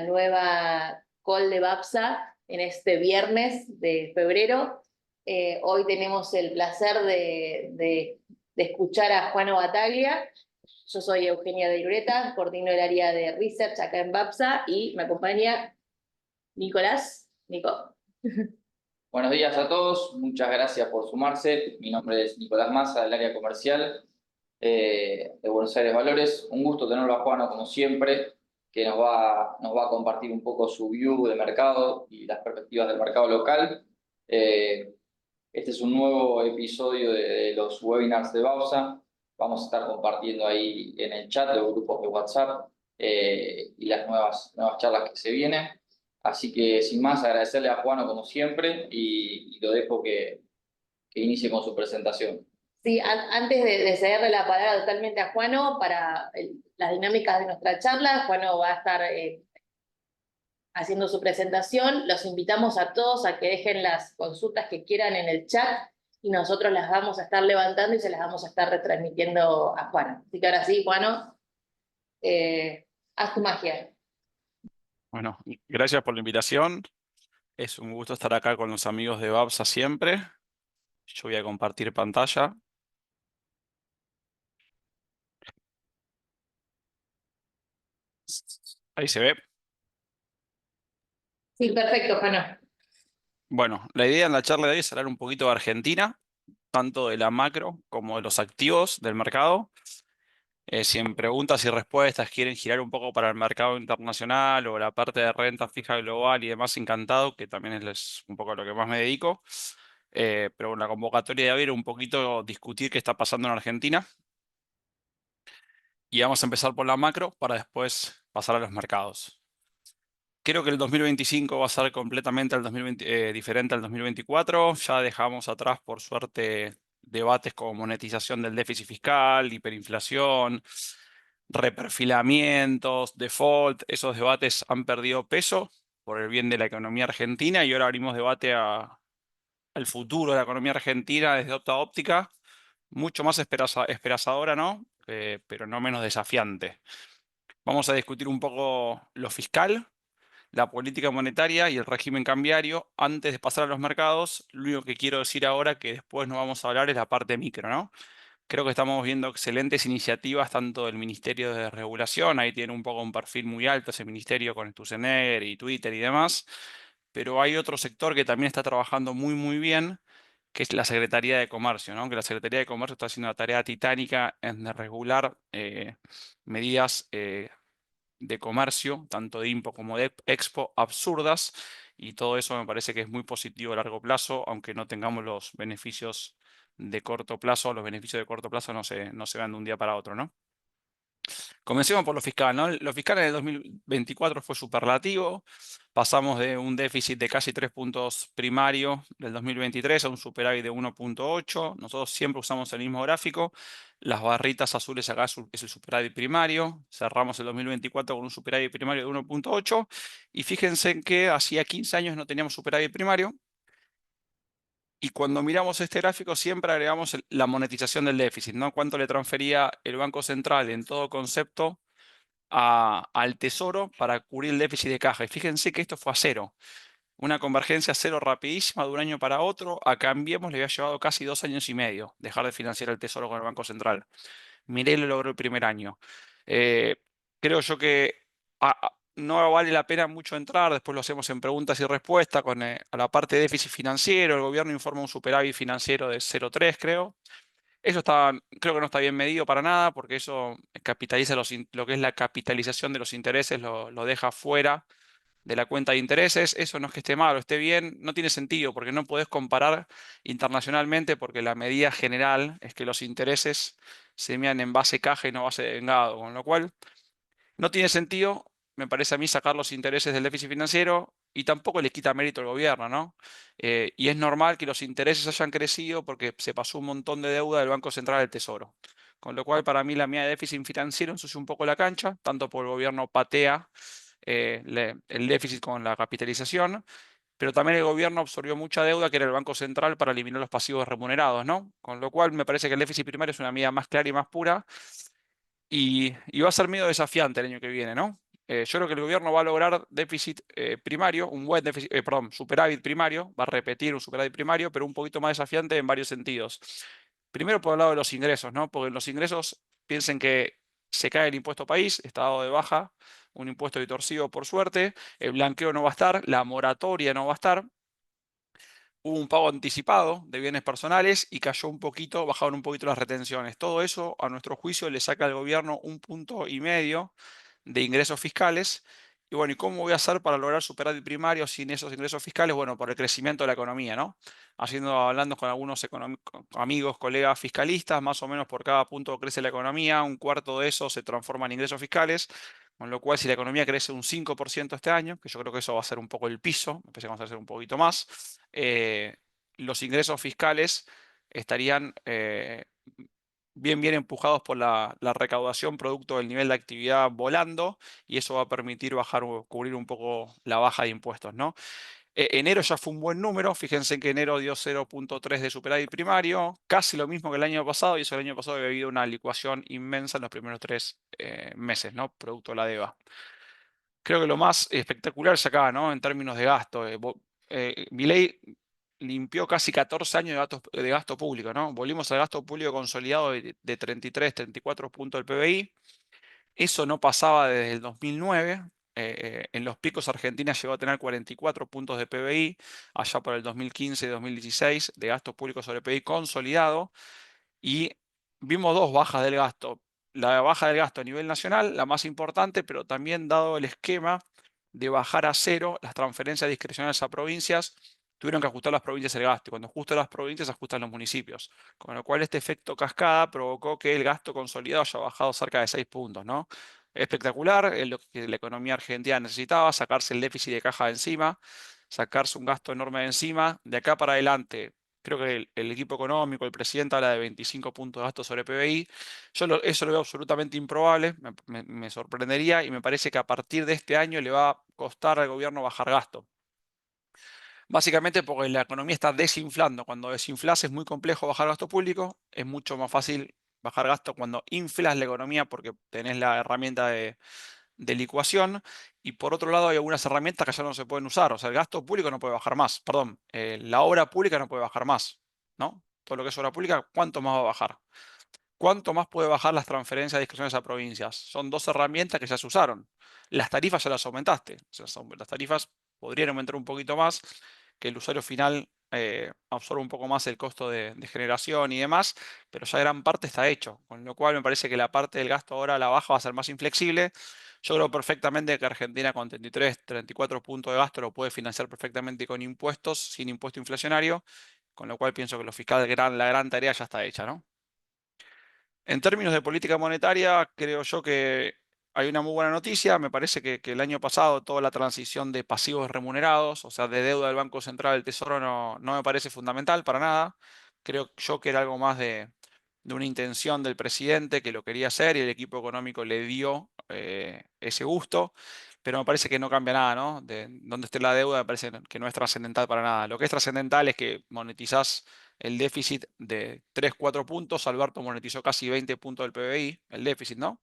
Nueva call de BAPSA en este viernes de febrero. Hoy tenemos el placer de escuchar a Juano Bataglia. Yo soy Eugenia de Ureta, coordino el área de Research acá en BAPSA y me acompaña Nicolás. Nico. Buenos días a todos, muchas gracias por sumarse. Mi nombre es Nicolás Massa, del área comercial de Buenos Aires Valores. Un gusto tenerlo a Juano, como siempre, que nos va a compartir un poco su view de mercado y las perspectivas del mercado local. Este es un nuevo episodio de los webinars de Bausa. Vamos a estar compartiendo ahí en el chat los grupos de WhatsApp y las nuevas charlas que se vienen. Así que, sin más, agradecerle a Juano como siempre y lo dejo que inicie con su presentación. Sí, antes de cederle la palabra totalmente a Juano para las dinámicas de nuestra charla, Juano va a estar haciendo su presentación. Los invitamos a todos a que dejen las consultas que quieran en el chat y nosotros las vamos a estar levantando y se las vamos a estar retransmitiendo a Juano. Así que ahora sí, Juano, haz tu magia. Bueno, gracias por la invitación. Es un gusto estar acá con los amigos de BAPSA siempre. Yo voy a compartir pantalla. Ahí se ve. Sí, perfecto, Juano. Bueno, la idea en la charla de hoy es hablar un poquito de Argentina, tanto de la macro como de los activos del mercado. Si en preguntas y respuestas quieren girar un poco para el mercado internacional o la parte de renta fija global y demás, encantado, que también es un poco a lo que más me dedico. Pero la convocatoria de hoy era un poquito discutir qué está pasando en Argentina. Y vamos a empezar por la macro para después pasar a los mercados. Creo que el 2025 va a ser completamente diferente al 2024. Ya dejamos atrás, por suerte, debates como monetización del déficit fiscal, hiperinflación, reperfilamientos, default. Esos debates han perdido peso por el bien de la economía argentina y ahora abrimos debate al futuro de la economía argentina desde otra óptica, mucho más esperanzadora, ¿no? Pero no menos desafiante. Vamos a discutir un poco lo fiscal, la política monetaria y el régimen cambiario antes de pasar a los mercados. Lo único que quiero decir ahora, que después no vamos a hablar, es la parte micro, ¿no? Creo que estamos viendo excelentes iniciativas tanto del Ministerio de Regulación, ahí tiene un poco un perfil muy alto ese ministerio con Sturzenegger y Twitter y demás, pero hay otro sector que también está trabajando muy bien, que es la Secretaría de Comercio, ¿no? Que la Secretaría de Comercio está haciendo una tarea titánica en regular medidas de comercio, tanto de IMPO como de Expo, absurdas, y todo eso me parece que es muy positivo a largo plazo, aunque no tengamos los beneficios de corto plazo. Los beneficios de corto plazo no se dan de un día para otro, ¿no? Comencemos por lo fiscal, ¿no? Lo fiscal en el 2024 fue superlativo. Pasamos de un déficit de casi 3 puntos primario del 2023 a un superávit de 1,8. Nosotros siempre usamos el mismo gráfico. Las barritas azules acá es el superávit primario. Cerramos el 2024 con un superávit primario de 1,8. Y fíjense que hacía 15 años no teníamos superávit primario. Y cuando miramos este gráfico siempre agregamos la monetización del déficit, ¿no? Cuánto le transfería el Banco Central en todo concepto al Tesoro para cubrir el déficit de caja. Y fíjense que esto fue a cero. Una convergencia a cero rapidísima de un año para otro. A Cambiemos le había llevado casi 2 años y medio dejar de financiar el Tesoro con el Banco Central. Milei lo logró el primer año. Creo yo que no vale la pena mucho entrar, después lo hacemos en preguntas y respuestas con a la parte de déficit financiero. El gobierno informa un superávit financiero de 0,3, creo. Eso creo que no está bien medido para nada, porque eso capitaliza lo que es la capitalización de los intereses, lo deja fuera de la cuenta de intereses. Eso no es que esté mal o esté bien, no tiene sentido, porque no podés comparar internacionalmente, porque la medida general es que los intereses se midan en base caja y no base de vengado, con lo cual no tiene sentido, me parece a mí, sacar los intereses del déficit financiero y tampoco le quita mérito al gobierno, ¿no? Y es normal que los intereses hayan crecido porque se pasó un montón de deuda del Banco Central al Tesoro. Con lo cual, para mí, la medida de déficit financiero ensucia un poco la cancha, tanto por el gobierno patea el déficit con la capitalización, pero también el gobierno absorbió mucha deuda que era el Banco Central para eliminar los pasivos remunerados, ¿no? Con lo cual, me parece que el déficit primario es una medida más clara y más pura y va a ser medio desafiante el año que viene, ¿no? Yo creo que el gobierno va a lograr déficit primario, un buen déficit, perdón, superávit primario, va a repetir un superávit primario, pero un poquito más desafiante en varios sentidos. Primero por el lado de los ingresos, ¿no? Porque en los ingresos piensen que se cae el impuesto país, está dado de baja, un impuesto distorsivo por suerte, el blanqueo no va a estar, la moratoria no va a estar, hubo un pago anticipado de bienes personales y cayó un poquito, bajaron un poquito las retenciones. Todo eso, a nuestro juicio, le saca al gobierno 1,5 puntos de ingresos fiscales. Y bueno, ¿y cómo voy a hacer para lograr superávit primario sin esos ingresos fiscales? Bueno, por el crecimiento de la economía, ¿no? Hablando con algunos amigos, colegas fiscalistas, más o menos por cada punto crece la economía, un cuarto de eso se transforma en ingresos fiscales. Con lo cual, si la economía crece un 5% este año, que yo creo que eso va a ser un poco el piso, me parece que vamos a hacer un poquito más, los ingresos fiscales estarían bien empujados por la recaudación producto del nivel de actividad volando, y eso va a permitir bajar o cubrir un poco la baja de impuestos, ¿no? Enero ya fue un buen número, fíjense que enero dio 0,3 de superávit primario, casi lo mismo que el año pasado, y eso el año pasado había habido una licuación inmensa en los primeros 3 meses, ¿no? Producto de la DEVA. Creo que lo más espectacular es acá, ¿no? En términos de gasto. Milei limpió casi 14 años de gasto público, ¿no? Volvimos al gasto público consolidado de 33, 34 puntos del PBI. Eso no pasaba desde el 2009. En los picos Argentina llegó a tener 44 puntos de PBI, allá por el 2015 y 2016, de gasto público sobre PBI consolidado. Y vimos dos bajas del gasto. La baja del gasto a nivel nacional, la más importante, pero también dado el esquema de bajar a cero las transferencias discrecionales a provincias, tuvieron que ajustar las provincias el gasto. Y cuando ajustan las provincias, ajustan los municipios. Con lo cual este efecto cascada provocó que el gasto consolidado haya bajado cerca de 6 puntos, ¿no? Espectacular, es lo que la economía argentina necesitaba, sacarse el déficit de caja de encima, sacarse un gasto enorme de encima. De acá para adelante, creo que el equipo económico, el presidente habla de 25 puntos de gasto sobre PBI. Eso lo veo absolutamente improbable, me sorprendería, y me parece que a partir de este año le va a costar al gobierno bajar gasto. Básicamente porque la economía está desinflando. Cuando desinflas es muy complejo bajar gasto público, es mucho más fácil bajar gasto cuando inflas la economía porque tenés la herramienta de licuación, y por otro lado hay algunas herramientas que ya no se pueden usar. O sea, el gasto público no puede bajar más, perdón, la obra pública no puede bajar más, ¿no? Todo lo que es obra pública, ¿cuánto más va a bajar? ¿Cuánto más puede bajar las transferencias de discreciones a provincias? Son dos herramientas que ya se usaron. Las tarifas ya las aumentaste. O sea, las tarifas podrían aumentar un poquito más, que el usuario final absorba un poco más el costo de generación y demás, pero ya gran parte está hecho. Con lo cual me parece que la parte del gasto ahora a la baja va a ser más inflexible. Yo creo perfectamente que Argentina con 33, 34 puntos de gasto lo puede financiar perfectamente con impuestos, sin impuesto inflacionario, con lo cual pienso que lo fiscal, la gran tarea ya está hecha, ¿no? En términos de política monetaria, creo yo que hay una muy buena noticia. Me parece que el año pasado toda la transición de pasivos remunerados, o sea, de deuda del Banco Central del Tesoro, no me parece fundamental para nada. Creo yo que era algo más de una intención del presidente que lo quería hacer y el equipo económico le dio ese gusto. Pero me parece que no cambia nada, ¿no? De donde esté la deuda, me parece que no es trascendental para nada. Lo que es trascendental es que monetizás el déficit de 3, 4 puntos. Alberto monetizó casi 20 puntos del PBI, el déficit, ¿no?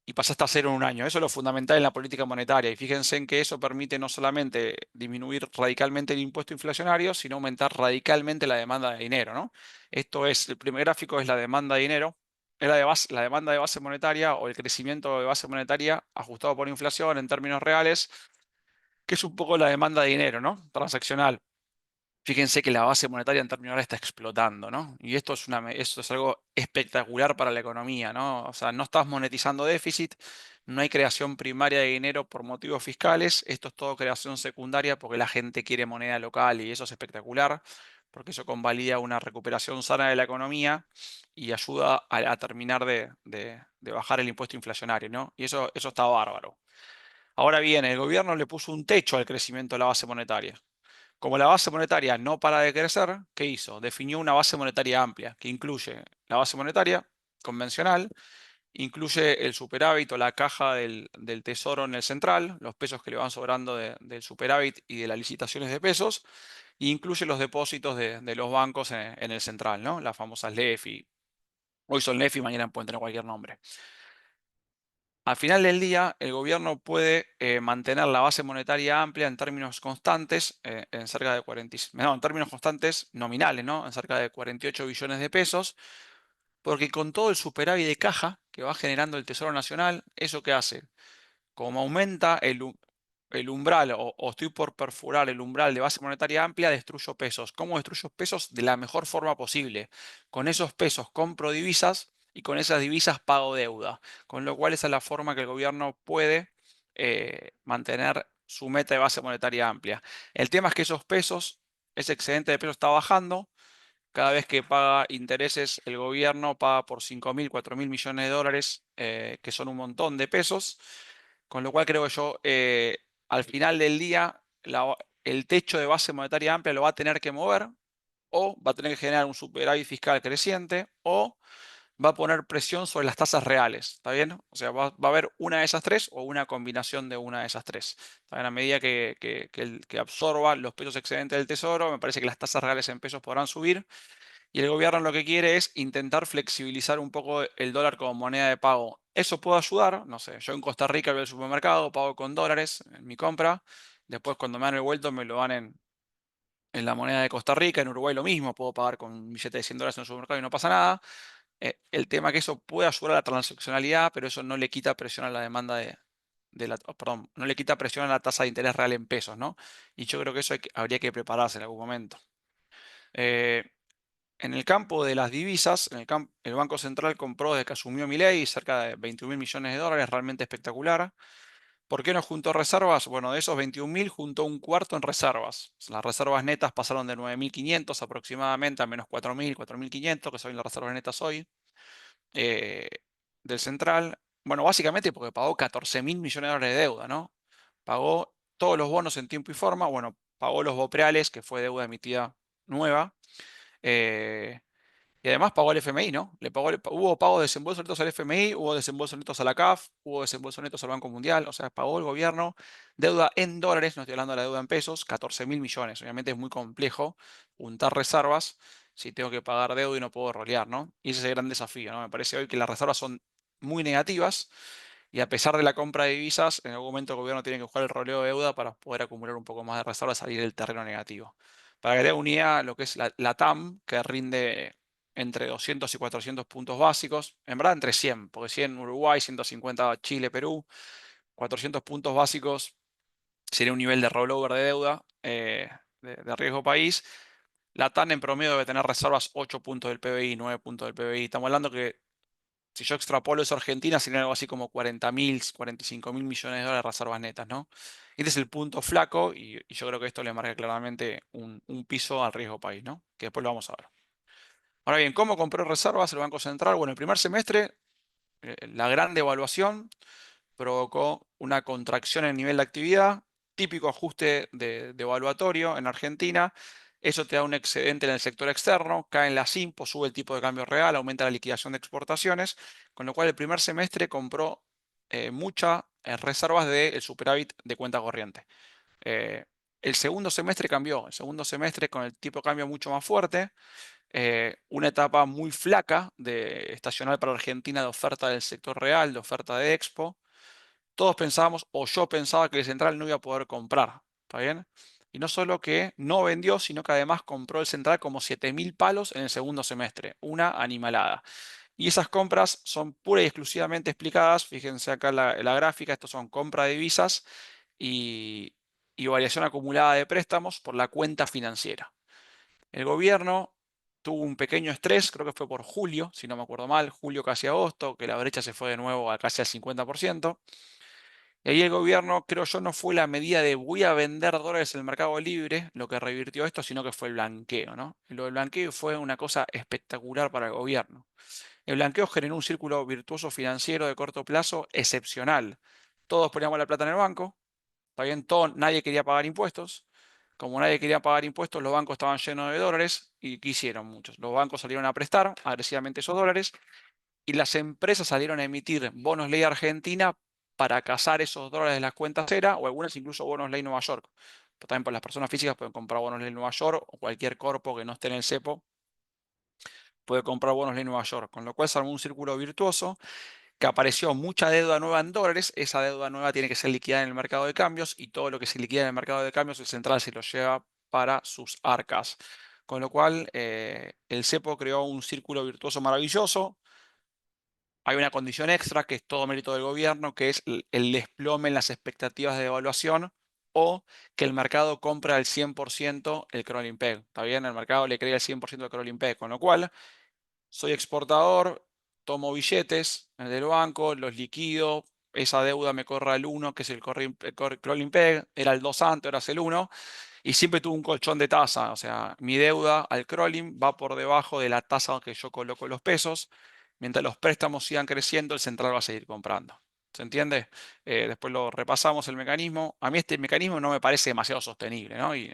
Y pasaste a cero en un año. Eso es lo fundamental en la política monetaria. Y fíjense en que eso permite no solamente disminuir radicalmente el impuesto inflacionario, sino aumentar radicalmente la demanda de dinero, ¿no? Esto es, el primer gráfico es la demanda de dinero, es la demanda de base monetaria o el crecimiento de base monetaria ajustado por inflación en términos reales, que es un poco la demanda de dinero, ¿no? Transaccional. Fíjense que la base monetaria en términos reales está explotando, ¿no? Y esto es algo espectacular para la economía, ¿no? O sea, no estás monetizando déficit, no hay creación primaria de dinero por motivos fiscales, esto es todo creación secundaria porque la gente quiere moneda local, y eso es espectacular, porque eso convalida una recuperación sana de la economía y ayuda a terminar de bajar el impuesto inflacionario, ¿no? Y eso está bárbaro. Ahora bien, el gobierno le puso un techo al crecimiento de la base monetaria. Como la base monetaria no para de crecer, ¿qué hizo? Definió una base monetaria amplia, que incluye la base monetaria convencional, incluye el superávit o la caja del tesoro en el central, los pesos que le van sobrando del superávit y de las licitaciones de pesos, e incluye los depósitos de los bancos en el central, ¿no? Las famosas LEFI. Hoy son LEFI, mañana pueden tener cualquier nombre. Al final del día, el gobierno puede mantener la base monetaria amplia en términos constantes, en cerca de en términos constantes nominales, ¿no? En cerca de 48 billones de pesos, porque con todo el superávit de caja que va generando el Tesoro Nacional, ¿eso qué hace? Como aumenta el umbral o estoy por perforar el umbral de base monetaria amplia, destruyo pesos. ¿Cómo destruyo pesos? De la mejor forma posible. Con esos pesos compro divisas y con esas divisas pago deuda. Con lo cual esa es la forma que el gobierno puede mantener su meta de base monetaria amplia. El tema es que esos pesos, ese excedente de pesos está bajando. Cada vez que paga intereses, el gobierno paga por 5.000, 4.000 millones de dólares, que son un montón de pesos. Con lo cual creo que yo, al final del día, el techo de base monetaria amplia lo va a tener que mover, o va a tener que generar un superávit fiscal creciente, o va a poner presión sobre las tasas reales. ¿Está bien? O sea, va a haber una de esas tres o una combinación de una de esas tres. ¿Está bien? A medida que absorba los pesos excedentes del tesoro, me parece que las tasas reales en pesos podrán subir. Y el gobierno lo que quiere es intentar flexibilizar un poco el dólar como moneda de pago. Eso puede ayudar, no sé, yo en Costa Rica voy al supermercado, pago con dólares en mi compra, después cuando me dan el vuelto me lo dan en la moneda de Costa Rica, en Uruguay lo mismo, puedo pagar con un billete de $100 en el supermercado y no pasa nada. El tema es que eso puede ayudar a la transaccionalidad, pero eso no le quita presión a la demanda perdón, no le quita presión a la tasa de interés real en pesos, ¿no? Y yo creo que eso habría que prepararse en algún momento. Eh, En el campo de las divisas, el Banco Central compró desde que asumió Milei cerca de 21.000 millones de dólares, realmente espectacular. ¿Por qué no juntó reservas? Bueno, de esos 21.000 juntó un cuarto en reservas. Las reservas netas pasaron de 9.500 aproximadamente a menos 4.000, 4.500, que son las reservas netas hoy, eh, del Central. Bueno, básicamente porque pagó 14.000 millones de dólares de deuda, ¿no? Pagó todos los bonos en tiempo y forma. Bueno, pagó los bopreales, que fue deuda emitida nueva. eh, y además pagó al FMI, ¿no? Hubo pagos de desembolsos netos al FMI, hubo desembolsos netos a la CAF, hubo desembolsos netos al Banco Mundial, o sea, pagó el gobierno deuda en dólares, no estoy hablando de la deuda en pesos, 14.000 millones. Obviamente es muy complejo juntar reservas si tengo que pagar deuda y no puedo rolear, ¿no? Y ese es el gran desafío, ¿no? Me parece hoy que las reservas son muy negativas y a pesar de la compra de divisas, en algún momento el gobierno tiene que jugar el roleo de deuda para poder acumular un poco más de reservas y salir del terreno negativo. Para que te una idea, lo que es la TAM, que rinde entre 200 y 400 puntos básicos, en verdad entre 100, porque 100 Uruguay, 150 Chile, Perú, 400 puntos básicos sería un nivel de rollover de deuda, de riesgo país. La TAN en promedio debe tener reservas 8 puntos del PBI, 9 puntos del PBI. Estamos hablando que si yo extrapolo eso a Argentina, sería algo así como 40.000, 45.000 millones de dólares de reservas netas, ¿no? Este es el punto flaco y yo creo que esto le marca claramente un piso al riesgo país, ¿no? Que después lo vamos a ver. Ahora bien, ¿cómo compró reservas el Banco Central? Bueno, el primer semestre, la gran devaluación provocó una contracción en el nivel de actividad, típico ajuste de evaluatorio en Argentina. Eso te da un excedente en el sector externo, caen las impos, sube el tipo de cambio real, aumenta la liquidación de exportaciones, con lo cual el primer semestre compró muchas reservas del superávit de cuenta corriente. Eh, el segundo semestre cambió, el segundo semestre con el tipo de cambio mucho más fuerte, una etapa muy flaca estacional para Argentina de oferta del sector real, de oferta de Expo. Todos pensábamos, o yo pensaba, que el Central no iba a poder comprar, ¿está bien? Y no solo que no vendió, sino que además compró el Central como 7.000 palos en el segundo semestre, una animalada. Y esas compras son pura y exclusivamente explicadas, fíjense acá la gráfica, estos son compra de divisas y, y variación acumulada de préstamos por la cuenta financiera. El gobierno tuvo un pequeño estrés, creo que fue por julio, si no me acuerdo mal, julio casi agosto, que la brecha se fue de nuevo a casi al 50%. Y ahí el gobierno, creo yo, no fue la medida de voy a vender dólares en el mercado libre lo que revirtió esto, sino que fue el blanqueo, ¿no? Lo del blanqueo fue una cosa espectacular para el gobierno. El blanqueo generó un círculo virtuoso financiero de corto plazo excepcional. Todos poníamos la plata en el banco, está bien, nadie quería pagar impuestos. Como nadie quería pagar impuestos, los bancos estaban llenos de dólares. ¿Y qué hicieron muchos? Los bancos salieron a prestar agresivamente esos dólares y las empresas salieron a emitir bonos ley argentina para cazar esos dólares de las cuentas cera o algunas incluso bonos ley Nueva York. Pero también por las personas físicas pueden comprar bonos ley Nueva York o cualquier corpo que no esté en el cepo puede comprar bonos ley Nueva York. Con lo cual se armó un círculo virtuoso que apareció mucha deuda nueva en dólares, esa deuda nueva tiene que ser liquidada en el mercado de cambios y todo lo que se liquida en el mercado de cambios el central se lo lleva para sus arcas. Con lo cual, el cepo creó un círculo virtuoso maravilloso. Hay una condición extra que es todo mérito del gobierno, que es el desplome en las expectativas de devaluación o que el mercado compra al 100% el crawling peg. ¿Está bien? El mercado le cree al 100% el crawling peg, con lo cual soy exportador, tomo billetes del banco, los liquido, esa deuda me corre al 1, que es el crawling peg, era el 2 antes, ahora es el 1, y siempre tuve un colchón de tasa, o sea, mi deuda al crawling va por debajo de la tasa que yo coloco los pesos, mientras los préstamos sigan creciendo, el central va a seguir comprando. ¿Se entiende? Después lo repasamos el mecanismo. A mí este mecanismo no me parece demasiado sostenible, ¿no? Y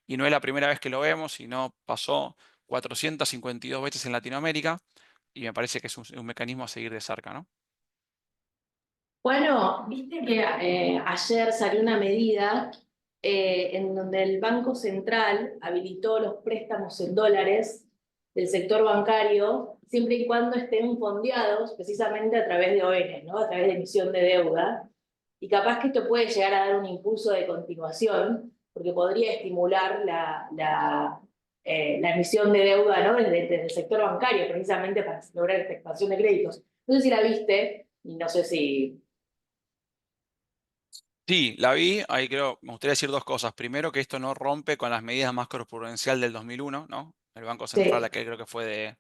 no es la primera vez que lo vemos, sino pasó 452 veces en Latinoamérica y me parece que es un mecanismo a seguir de cerca, ¿no? Bueno, viste que ayer salió una medida en donde el Banco Central habilitó los préstamos en dólares del sector bancario, siempre y cuando estén fondeados precisamente a través de ON, ¿no? A través de emisión de deuda. Y capaz que esto puede llegar a dar un impulso de continuación, porque podría estimular la emisión de deuda, ¿no? Desde el sector bancario, precisamente para lograr esta expansión de créditos. No sé si la viste, y no sé si... Sí, la vi, ahí creo, me gustaría decir dos cosas. Primero, que esto no rompe con las medidas macroprudencial del 2001, ¿no? El Banco Central, Sí, aquel creo que fue de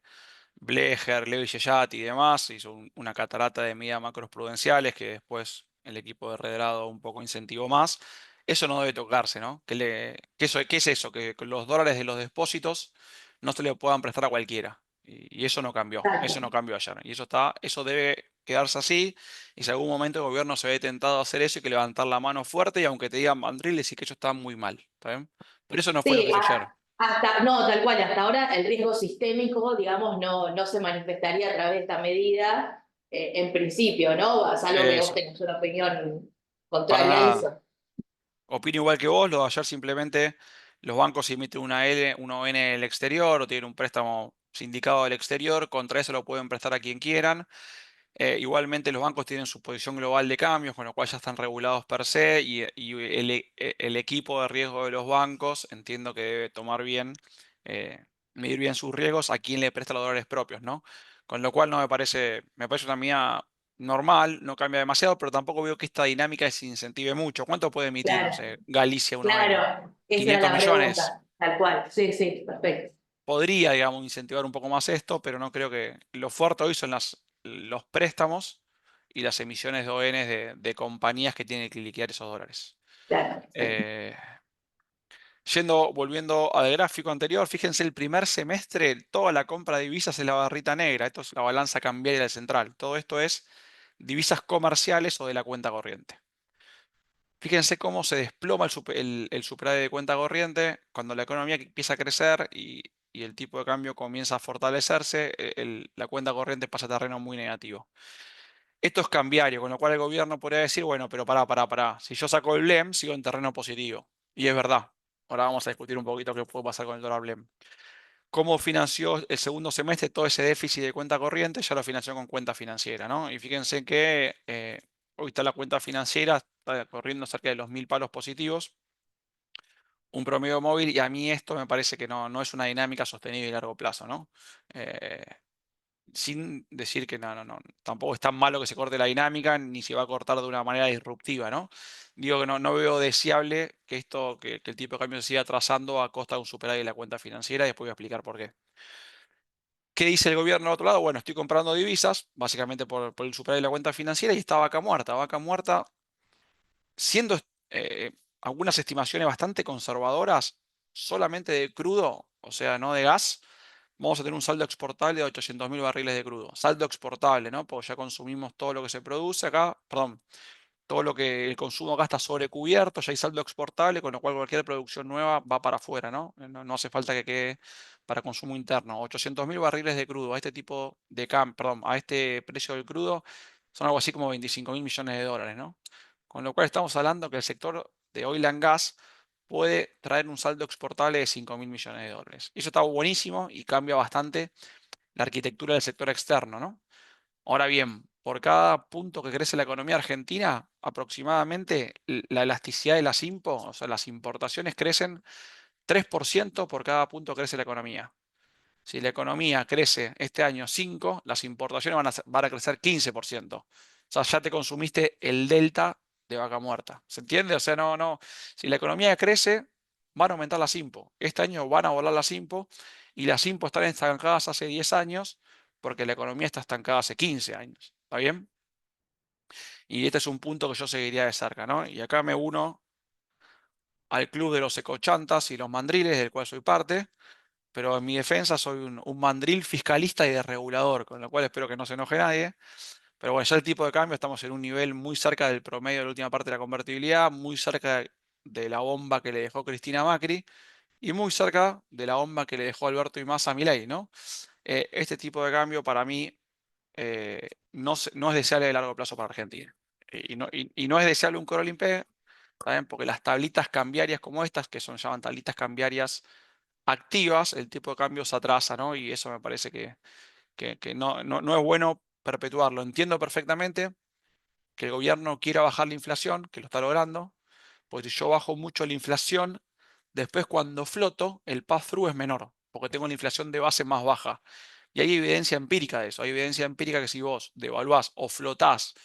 Blecher, Leo y demás, hizo una catarata de medidas macroprudenciales que después el equipo de Redrado un poco incentivó más. Eso no debe tocarse, ¿no? ¿Qué es eso? Que los dólares de los depósitos no se le puedan prestar a cualquiera. Y eso no exacto. cambió ayer. Y eso debe quedarse así. Y si en algún momento el gobierno se ve tentado a hacer eso, hay que levantar la mano fuerte y aunque te digan mandril, decir que ellos están muy mal. ¿Está bien? Pero eso no fue lo que Sí, hizo ayer. hasta, no, tal cual, hasta ahora el riesgo sistémico, digamos, no se manifestaría a través de esta medida, en principio, ¿no? Salvo que vos Eso. tengas una opinión Para contraria a nada. eso. Opino igual que vos, lo de ayer simplemente los bancos emiten una ON en el exterior o tienen un préstamo sindicado del exterior, contra eso lo pueden prestar a quien quieran. Igualmente los bancos tienen su posición global de cambios, con lo cual ya están regulados per se y el equipo de riesgo de los bancos entiendo que debe tomar bien, medir bien sus riesgos a quien le presta los dólares propios, ¿no? Con lo cual no me parece una medida normal, no cambia demasiado, pero tampoco veo que esta dinámica se incentive mucho. ¿Cuánto puede emitir, no Claro, sé, Galicia una ON? claro, esa era 500 la millones. pregunta, tal cual. Sí, sí, perfecto. Podría, digamos, incentivar un poco más esto, pero no creo que lo fuerte hoy son los préstamos y las emisiones de ON de compañías que tienen que liquidar esos dólares. Claro, perfecto. Eh, volviendo al gráfico anterior, fíjense el primer semestre, toda la compra de divisas es la barrita negra, esto es la balanza cambiaria del central. Todo esto es divisas comerciales o de la cuenta corriente. Fíjense cómo se desploma el superávit de cuenta corriente cuando la economía empieza a crecer y el tipo de cambio comienza a fortalecerse, la cuenta corriente pasa a terreno muy negativo. Esto es cambiario, con lo cual el gobierno podría decir, bueno, pero pará. Si yo saco el BLEM, sigo en terreno positivo. Y es verdad. Ahora vamos a discutir un poquito qué puede pasar con el dólar BLEM. ¿Cómo financió el segundo semestre todo ese déficit de cuenta corriente? Ya lo financió con cuenta financiera, ¿no? Y fíjense que hoy está la cuenta financiera, está corriendo cerca de los 1000 palos positivos, un promedio móvil, y a mí esto me parece que no es una dinámica sostenible a largo plazo, ¿no? Eh, Sin decir que tampoco es tan malo que se corte la dinámica, ni se va a cortar de una manera disruptiva, ¿no? Digo que no veo deseable que el tipo de cambio se siga trazando a costa de un superávit de la cuenta financiera, y después voy a explicar por qué. ¿Qué dice el gobierno al otro lado? Bueno, estoy comprando divisas, básicamente por el superávit de la cuenta financiera, y está vaca muerta. Vaca muerta, siendo eh, algunas estimaciones bastante conservadoras, solamente de crudo, o sea, no de gas, vamos a tener un saldo exportable de 800.000 barriles de crudo. Saldo exportable, ¿no? Porque ya consumimos todo lo que se produce acá, perdón, todo lo que el consumo acá está sobrecubierto, ya hay saldo exportable, con lo cual cualquier producción nueva va para afuera, ¿no? No hace falta que quede para consumo interno. 800.000 barriles de crudo a este tipo de perdón, a este precio del crudo son algo así como 25.000 millones de dólares, ¿no? Con lo cual estamos hablando que el sector de oil and gas puede traer un saldo exportable de 5.000 millones de dólares. Eso está buenísimo y cambia bastante la arquitectura del sector externo, ¿no? Ahora bien, por cada punto que crece la economía argentina, aproximadamente la elasticidad de las IMPO, o sea, las importaciones crecen 3% por cada punto que crece la economía. Si la economía crece este año 5, las importaciones van a crecer 15%. O sea, ya te consumiste el delta de vaca muerta. ¿Se entiende? O sea, no. Si la economía crece, van a aumentar las IMPO. Este año van a volar las IMPO y las IMPO están estancadas hace 10 años porque la economía está estancada hace 15 años. ¿Está bien? Y este es un punto que yo seguiría de cerca, ¿no? Y acá me uno al club de los ecochantas y los mandriles, del cual soy parte, pero en mi defensa soy un mandril fiscalista y de regulador, con lo cual espero que no se enoje nadie. Pero bueno, ya el tipo de cambio estamos en un nivel muy cerca del promedio de la última parte de la convertibilidad, muy cerca de la bomba que le dejó Cristina Macri y muy cerca de la bomba que le dejó Alberto y Massa a Milei, ¿no? Este tipo de cambio para mí no es deseable a largo plazo para Argentina. Y no es deseable un call impe, ¿saben? Porque las tablitas cambiarias como estas, que son llaman tablitas cambiarias activas, el tipo de cambio se atrasa, ¿no? Y eso me parece que no es bueno perpetuarlo. Entiendo perfectamente que el gobierno quiera bajar la inflación, que lo está logrando, porque si yo bajo mucho la inflación, después cuando floto, el pass-through es menor, porque tengo la inflación de base más baja. Y hay evidencia empírica de eso. Hay evidencia empírica que si vos devaluás o flotás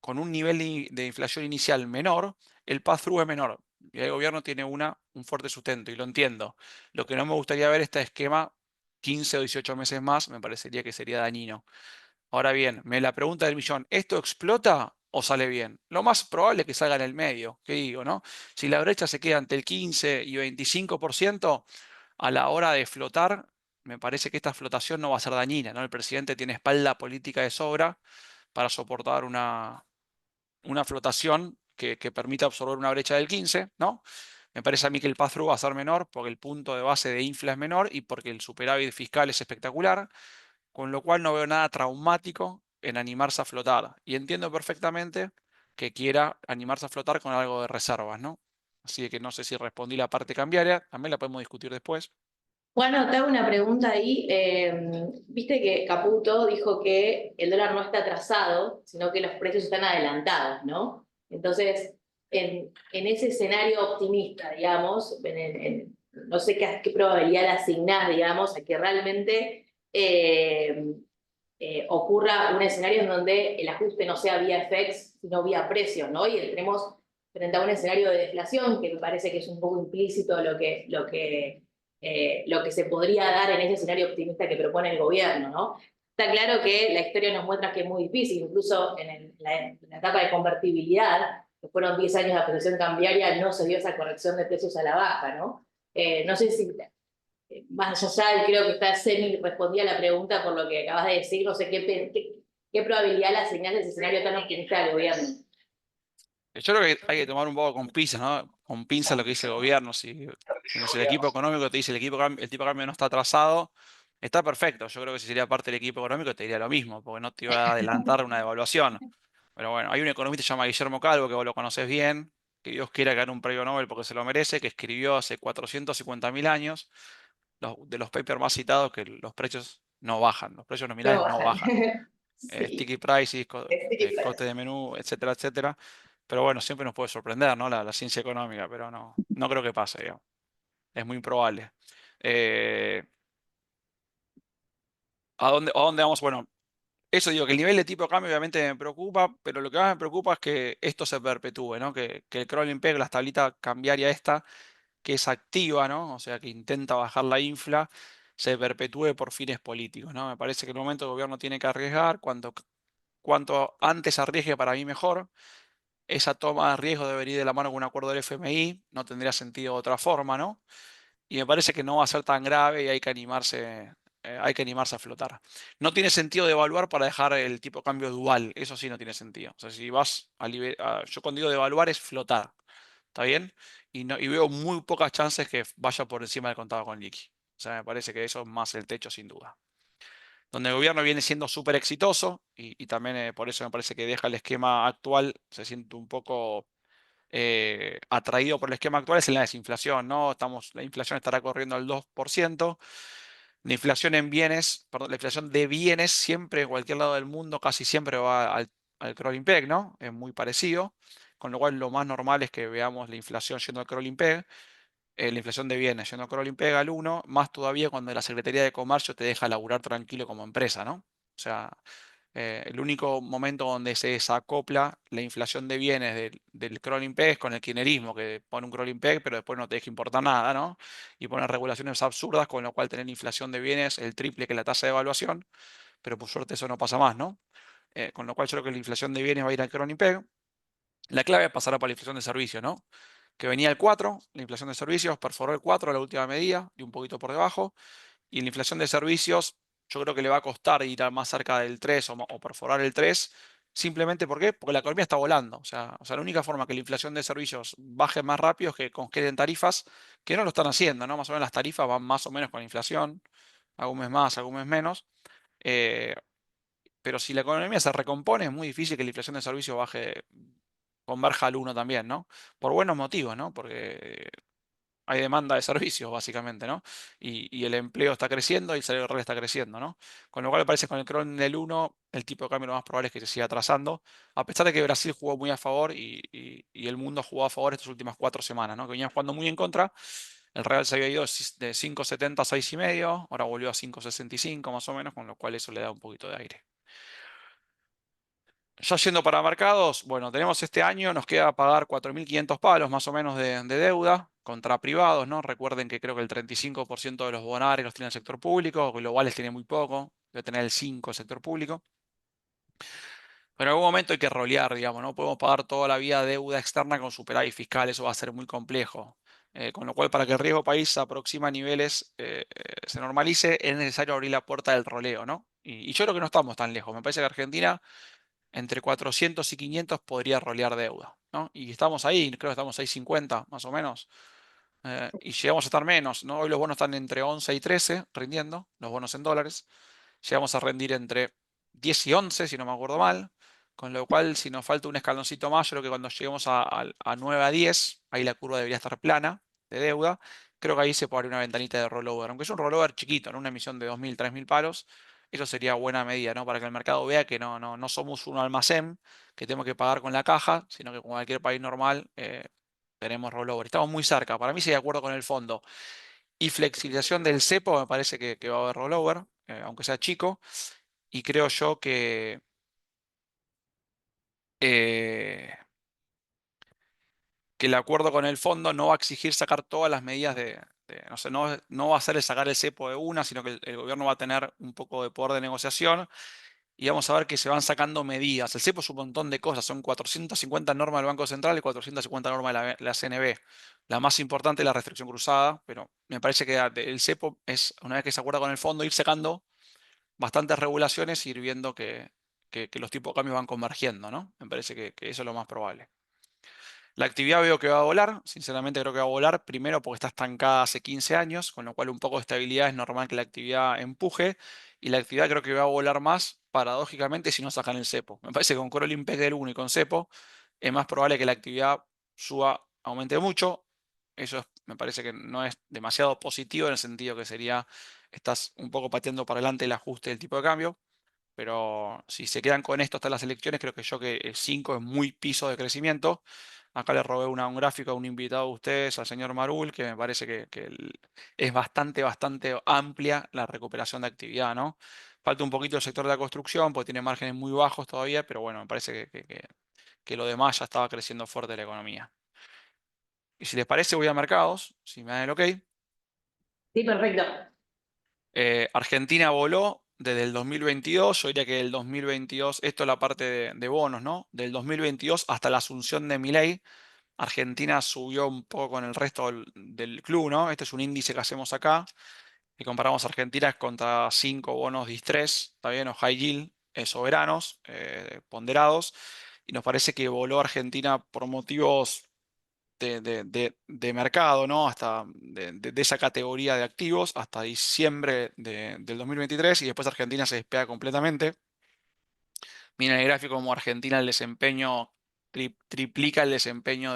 con un nivel de inflación inicial menor, el pass-through es menor. Y el gobierno tiene un fuerte sustento, y lo entiendo. Lo que no me gustaría ver este esquema 15 o 18 meses más, me parecería que sería dañino. Ahora bien, me la pregunta del millón, ¿esto explota o sale bien? Lo más probable es que salga en el medio, ¿qué digo, no? Si la brecha se queda entre el 15 y 25%, a la hora de flotar, me parece que esta flotación no va a ser dañina, ¿no? El presidente tiene espalda política de sobra para soportar una flotación que permita absorber una brecha del 15, ¿no? Me parece a mí que el pass-through va a ser menor porque el punto de base de infla es menor y porque el superávit fiscal es espectacular, con lo cual no veo nada traumático en animarse a flotar. Y entiendo perfectamente que quiera animarse a flotar con algo de reservas, ¿no? Así que no sé si respondí la parte cambiaria, también la podemos discutir después. Bueno, te hago una pregunta ahí. Viste que Caputo dijo que el dólar no está atrasado, sino que los precios están adelantados, ¿no? Entonces, en ese escenario optimista, digamos, no sé qué probabilidad le asignás, digamos, a que realmente ocurra un escenario en donde el ajuste no sea vía FX, sino vía precios, ¿no? Y tenemos frente a un escenario de deflación, que me parece que es un poco implícito lo que se podría dar en ese escenario optimista que propone el gobierno, ¿no? Está claro que la historia nos muestra que es muy difícil, incluso en la etapa de convertibilidad, que fueron 10 años de apreciación cambiaria, no se dio esa corrección de precios a la baja, ¿no? No sé si más allá, creo que está semi respondía a la pregunta por lo que acabas de decir, no sé qué probabilidad le asignás de ese escenario tan optimista al gobierno. Yo creo que hay que tomar un poco con pinzas, ¿no? Con pinzas lo que dice el gobierno. Si el equipo económico te dice el tipo de cambio no está atrasado, está perfecto. Yo creo que si sería parte del equipo económico te diría lo mismo, porque no te iba a adelantar una devaluación. Pero bueno, hay un economista que se llama Guillermo Calvo, que vos lo conocés bien, que Dios quiera ganar un premio Nobel porque se lo merece, que escribió hace 450.000 años, de los papers más citados, que los precios no bajan, los precios No nominales no bajan. bajan. Sí, Sticky prices, sticky coste price. de menú, etcétera, etcétera. Pero bueno, siempre nos puede sorprender, ¿no? La ciencia económica, pero no creo que pase, digamos. Es muy improbable. Eh, ¿a dónde vamos? Bueno, eso digo, que el nivel de tipo de cambio obviamente me preocupa, pero lo que más me preocupa es que esto se perpetúe, ¿no? Que el crawling peg, la tablita cambiaria esta, que es activa, ¿no? O sea, que intenta bajar la infla, se perpetúe por fines políticos, ¿no? Me parece que en el momento el gobierno tiene que arriesgar, cuanto antes arriesgue para mí mejor. Esa toma de riesgo debería ir de la mano con un acuerdo del FMI, no tendría sentido de otra forma, ¿no? Y me parece que no va a ser tan grave y hay que animarse a flotar. No tiene sentido devaluar para dejar el tipo de cambio dual, eso sí no tiene sentido. O sea, si vas yo cuando digo devaluar es flotar, ¿está bien? Y veo muy pocas chances que vaya por encima del contado con liqui. O sea, me parece que eso es más el techo sin duda. Donde el gobierno viene siendo súper exitoso y también por eso me parece que deja el esquema actual, se siente un poco atraído por el esquema actual, es en la desinflación, ¿no? La inflación estará corriendo al 2%. La inflación en bienes, perdón, la inflación de bienes siempre en cualquier lado del mundo casi siempre va al crawling peg, ¿no? Es muy parecido, con lo cual lo más normal es que veamos la inflación yendo al crawling peg, la inflación de bienes yendo al crawling peg al 1, más todavía cuando la Secretaría de Comercio te deja laburar tranquilo como empresa, ¿no? O sea, el único momento donde se desacopla la inflación de bienes del crawling peg es con el kirchnerismo, que pone un crawling peg, pero después no te deja importar nada, ¿no? Y pone regulaciones absurdas, con lo cual tener inflación de bienes el triple que la tasa de evaluación, pero por suerte eso no pasa más, ¿no? Con lo cual yo creo que la inflación de bienes va a ir al crawling peg. La clave pasará por la inflación de servicios, ¿no? Que venía el 4, la inflación de servicios perforó el 4 a la última medida, y un poquito por debajo. Y la inflación de servicios, yo creo que le va a costar ir a más cerca del 3 o perforar el 3. Simplemente ¿por qué? Porque la economía está volando. O sea, la única forma que la inflación de servicios baje más rápido es que congelen tarifas, que no lo están haciendo, ¿no? Más o menos las tarifas van más o menos con la inflación, algún mes más, algún mes menos. Eh, pero si la economía se recompone, es muy difícil que la inflación de servicios baje, converja al 1 también, ¿no? Por buenos motivos, ¿no? Porque hay demanda de servicios, básicamente, ¿no? Y el empleo está creciendo y el salario real está creciendo, ¿no? Con lo cual me parece que con el cron del 1, el tipo de cambio lo más probable es que se siga atrasando, a pesar de que Brasil jugó muy a favor y el mundo jugó a favor estas últimas 4 semanas, ¿no? Que venía jugando muy en contra. El real se había ido de 5,70 a 6,5, ahora volvió a 5,65 más o menos, con lo cual eso le da un poquito de aire. Ya yendo para mercados, bueno, tenemos este año, nos queda pagar 4.500 palos más o menos de deuda contra privados, ¿no? Recuerden que creo que el 35% de los bonares los tiene el sector público, globales tiene muy poco, debe tener el 5% el sector público. Pero en algún momento hay que rolear, digamos, no podemos pagar toda la vida deuda externa con superávit fiscal, eso va a ser muy complejo. Con lo cual, para que el riesgo país se aproxime a niveles, se normalice, es necesario abrir la puerta del roleo, ¿no? Y yo creo que no estamos tan lejos. Me parece que Argentina entre 400 y 500 podría rolear deuda, ¿no? Y estamos ahí, creo que estamos 6,50 más o menos. Y llegamos a estar menos, ¿no? Hoy los bonos están entre 11 y 13 rindiendo, los bonos en dólares. Llegamos a rendir entre 10 y 11, si no me acuerdo mal. Con lo cual, si nos falta un escaloncito más, yo creo que cuando lleguemos a 9 a 10, ahí la curva debería estar plana de deuda. Creo que ahí se puede abrir una ventanita de rollover, aunque es un rollover chiquito, ¿no? Una emisión de 2.000, 3.000 palos. Eso sería buena medida, ¿no? Para que el mercado vea que no somos un almacén que tenemos que pagar con la caja, sino que como cualquier país normal tenemos rollover. Estamos muy cerca. Para mí, sí, de acuerdo con el fondo y flexibilización del cepo, me parece que va a haber rollover, aunque sea chico. Y creo yo eh, que el acuerdo con el fondo no va a exigir sacar todas las medidas no sé, no va a ser el sacar el cepo de una, sino que el gobierno va a tener un poco de poder de negociación y vamos a ver que se van sacando medidas. El cepo es un montón de cosas, son 450 normas del Banco Central y 450 normas de la CNB. La más importante es la restricción cruzada, pero me parece que el cepo es, una vez que se acuerda con el fondo, ir sacando bastantes regulaciones y ir viendo que los tipos de cambios van convergiendo, ¿no? Me parece que eso es lo más probable. La actividad veo que va a volar, sinceramente creo que va a volar, primero porque está estancada hace 15 años, con lo cual un poco de estabilidad es normal que la actividad empuje, y la actividad creo que va a volar más, paradójicamente, si no sacan el cepo. Me parece que con Crawling Peg del 1 y con cepo es más probable que la actividad suba, aumente mucho. Eso me parece que no es demasiado positivo en el sentido que sería, estás un poco pateando para adelante el ajuste del tipo de cambio. Pero si se quedan con esto hasta las elecciones, creo que yo que el 5 es muy piso de crecimiento. Acá le robé un gráfico a un invitado de ustedes, al señor Marul, que me parece que es bastante amplia la recuperación de actividad, ¿no? Falta un poquito el sector de la construcción, porque tiene márgenes muy bajos todavía, pero bueno, me parece que lo demás ya estaba creciendo fuerte la economía. Y si les parece, voy a mercados, si me dan el ok. Sí, perfecto. Argentina voló desde el 2022, yo diría que el 2022, esto es la parte de bonos, ¿no? Del 2022 hasta la asunción de Milei, Argentina subió un poco con el resto del club, ¿no? Este es un índice que hacemos acá, que comparamos Argentina contra 5 bonos distress, ¿está bien? O high yield, soberanos, ponderados, y nos parece que voló Argentina por motivos de mercado, ¿no? Hasta de esa categoría de activos hasta diciembre del 2023 y después Argentina se despega completamente. Miren el gráfico como Argentina el desempeño triplica el desempeño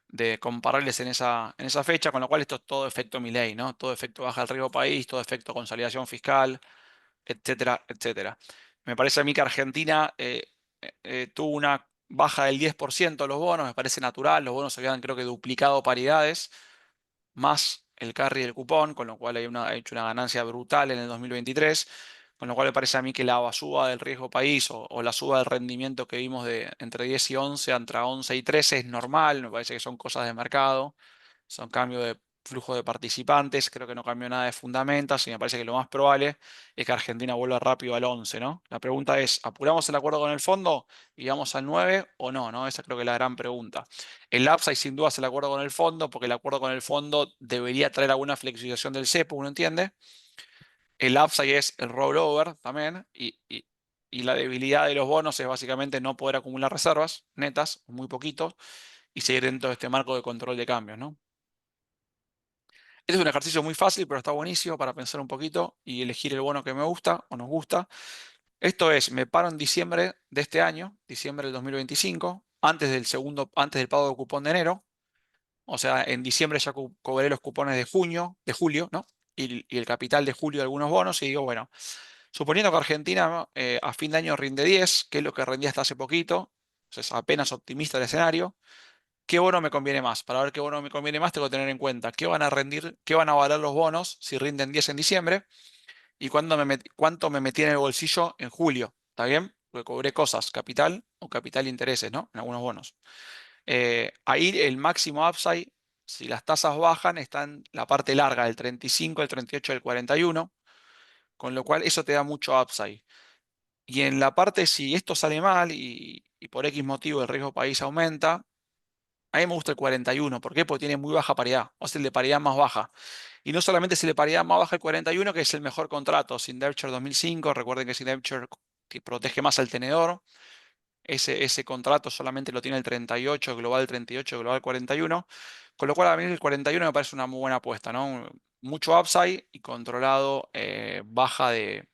de comparables en esa fecha, con lo cual esto es todo efecto Milei, ¿no? Todo efecto baja del riesgo país, todo efecto consolidación fiscal, etcétera, etcétera. Me parece a mí que Argentina tuvo una baja del 10% de los bonos, me parece natural, los bonos se habían creo que duplicado paridades, más el carry del cupón, con lo cual ha hecho una ganancia brutal en el 2023, con lo cual me parece a mí que la suba del riesgo país o la suba del rendimiento que vimos de entre 10 y 11, entre 11 y 13 es normal, me parece que son cosas de mercado, son cambios de flujo de participantes, creo que no cambió nada de fundamentos y me parece que lo más probable es que Argentina vuelva rápido al 11, ¿no? La pregunta es, ¿apuramos el acuerdo con el fondo y vamos al 9 o no, ¿no? Esa creo que es la gran pregunta. El upside sin duda es el acuerdo con el fondo, porque el acuerdo con el fondo debería traer alguna flexibilización del cepo, uno entiende. El upside es el rollover también, y la debilidad de los bonos es básicamente no poder acumular reservas netas, muy poquito, y seguir dentro de este marco de control de cambios, ¿no? Este es un ejercicio muy fácil, pero está buenísimo para pensar un poquito y elegir el bono que me gusta o nos gusta. Esto es, me paro en diciembre de este año, diciembre del 2025, antes del pago de cupón de enero. O sea, en diciembre ya cobré los cupones de junio, de julio, ¿no? Y el capital de julio de algunos bonos. Y digo, bueno, suponiendo que Argentina, ¿no? A fin de año rinde 10, que es lo que rendía hasta hace poquito, es apenas optimista el escenario. ¿Qué bono me conviene más? Para ver qué bono me conviene más, tengo que tener en cuenta qué van a rendir, qué van a valer los bonos si rinden 10 en diciembre y cuánto me metí en el bolsillo en julio. ¿Está bien? Porque cobré cosas, capital o capital e intereses, ¿no? En algunos bonos. Ahí el máximo upside, si las tasas bajan, está en la parte larga, del 35, el 38, el 41, con lo cual eso te da mucho upside. Y en la parte, si esto sale mal y por X motivo el riesgo país aumenta, a mí me gusta el 41. ¿Por qué? Porque tiene muy baja paridad, o sea, el de paridad más baja. Y no solamente es el de paridad más baja el 41, que es el mejor contrato, Sin Deutscher 2005, recuerden que Sin Deutscher que protege más al tenedor. Ese contrato solamente lo tiene el 38, el global 38, el global 41. Con lo cual a mí el 41 me parece una muy buena apuesta, ¿no? Mucho upside y controlado, baja de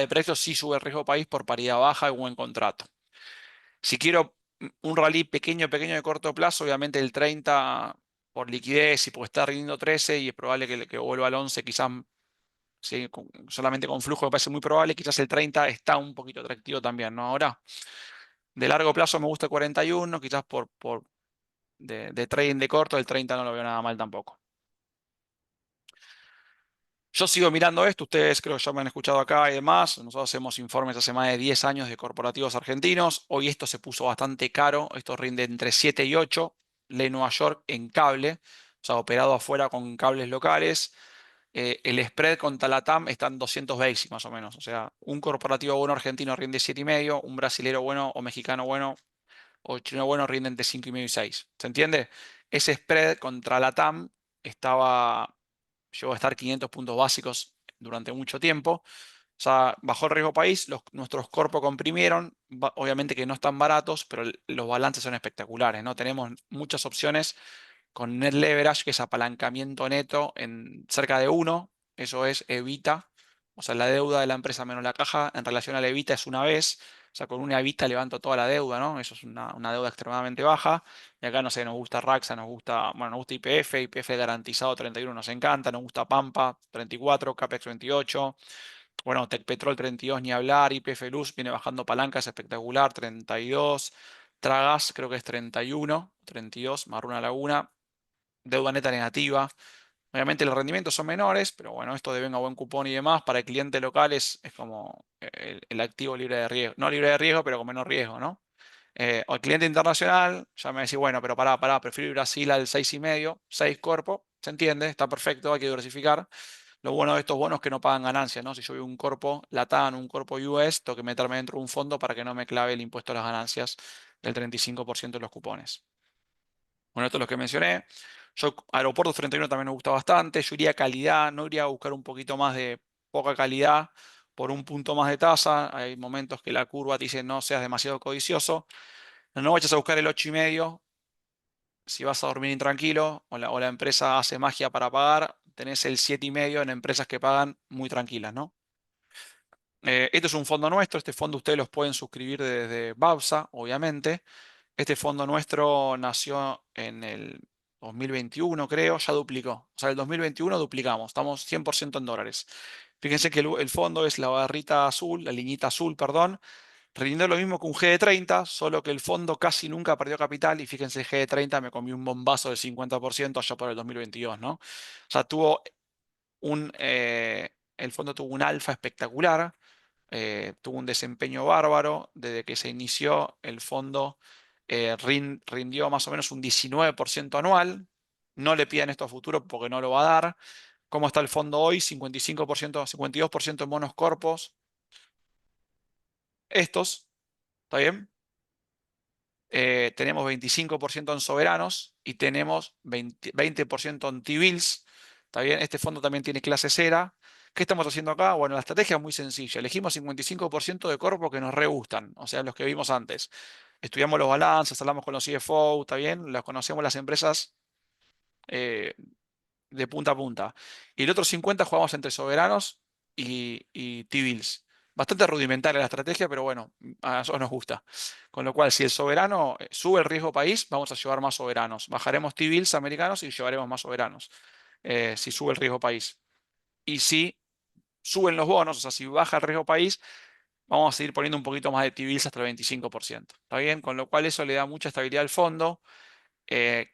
precios, sí sube el riesgo país por paridad baja y buen contrato. Si quiero un rally pequeño, pequeño de corto plazo, obviamente el 30 por liquidez y porque está rindiendo 13 y es probable que vuelva al 11, quizás sí, solamente con flujo me parece muy probable, quizás el 30 está un poquito atractivo también, ¿no? Ahora, de largo plazo me gusta el 41, quizás de trading de corto, el 30 no lo veo nada mal tampoco. Yo sigo mirando esto, ustedes creo que ya me han escuchado acá y demás. Nosotros hacemos informes hace más de 10 años de corporativos argentinos. Hoy esto se puso bastante caro, esto rinde entre 7 y 8. Ley Nueva York en cable, o sea, operado afuera con cables locales. El spread contra la TAM está en 200 basis más o menos. O sea, un corporativo bueno argentino rinde 7,5, un brasilero bueno o mexicano bueno o chino bueno rinde entre 5,5 y 6. ¿Se entiende? Ese spread contra la TAM llegó a estar 500 puntos básicos durante mucho tiempo. O sea, bajó el riesgo país, nuestros corpos comprimieron, obviamente que no están baratos, pero los balances son espectaculares, ¿no? Tenemos muchas opciones con net leverage, que es apalancamiento neto en cerca de 1, eso es evita, o sea, la deuda de la empresa menos la caja en relación a la evita es una vez, o sea, con una evita levanto toda la deuda, ¿no? Eso es una deuda extremadamente baja. Y acá, no sé, nos gusta Raxa, nos gusta YPF, YPF garantizado 31 nos encanta, nos gusta Pampa 34, Capex 28, bueno, Tecpetrol 32 ni hablar, YPF Luz viene bajando palanca, es espectacular, 32, Tragas creo que es 31, 32, Marruna Laguna, deuda neta negativa. Obviamente los rendimientos son menores, pero bueno, esto de venga buen cupón y demás, para el cliente local es como el activo libre de riesgo. No libre de riesgo, pero con menor riesgo, ¿no? O el cliente internacional, ya me decís, bueno, pero pará, prefiero ir Brasil al 6,5, 6 corpo, se entiende, está perfecto, hay que diversificar. Lo bueno de estos bonos es que no pagan ganancias, ¿no? Si yo veo un corpo LATAM, un corpo US, tengo que meterme dentro de un fondo para que no me clave el impuesto a las ganancias del 35% de los cupones. Bueno, esto es lo que mencioné. Yo, Aeropuertos 31 también me gusta bastante. Yo iría a calidad, no iría a buscar un poquito más de poca calidad por un punto más de tasa. Hay momentos que la curva te dice no seas demasiado codicioso. No vayas a buscar el 8,5. Si vas a dormir intranquilo o la empresa hace magia para pagar, tenés el 7,5 en empresas que pagan muy tranquilas, ¿no? Este es un fondo nuestro. Este fondo ustedes los pueden suscribir desde Babsa, obviamente. Este fondo nuestro nació en el 2021, creo, ya duplicó. O sea, el 2021 duplicamos, estamos 100% en dólares. Fíjense que el fondo es la barrita azul, la liñita azul, perdón, rindiendo lo mismo que un G30, solo que el fondo casi nunca perdió capital y fíjense, el G30 me comió un bombazo del 50% allá por el 2022, ¿no? O sea, el fondo tuvo un alfa espectacular, tuvo un desempeño bárbaro. Desde que se inició, el fondo rindió más o menos un 19% anual. No le pidan esto a futuro porque no lo va a dar. ¿Cómo está el fondo hoy? 55%, 52% en bonos corpos. Estos, ¿está bien? Tenemos 25% en soberanos y tenemos 20% en T-bills. ¿Está bien? Este fondo también tiene clase cera. ¿Qué estamos haciendo acá? Bueno, la estrategia es muy sencilla. Elegimos 55% de corpos que nos re gustan, o sea, los que vimos antes. Estudiamos los balances, hablamos con los CFO, ¿está bien? Las conocemos las empresas eh, de punta a punta. Y el otro 50 jugamos entre soberanos y T-bills. Bastante rudimentaria la estrategia, pero bueno, a nosotros nos gusta. Con lo cual, si el soberano sube el riesgo país, vamos a llevar más soberanos. Bajaremos T-bills americanos y llevaremos más soberanos, si sube el riesgo país. Y si suben los bonos, o sea, si baja el riesgo país, vamos a seguir poniendo un poquito más de T-bills hasta el 25%. ¿Está bien? Con lo cual eso le da mucha estabilidad al fondo.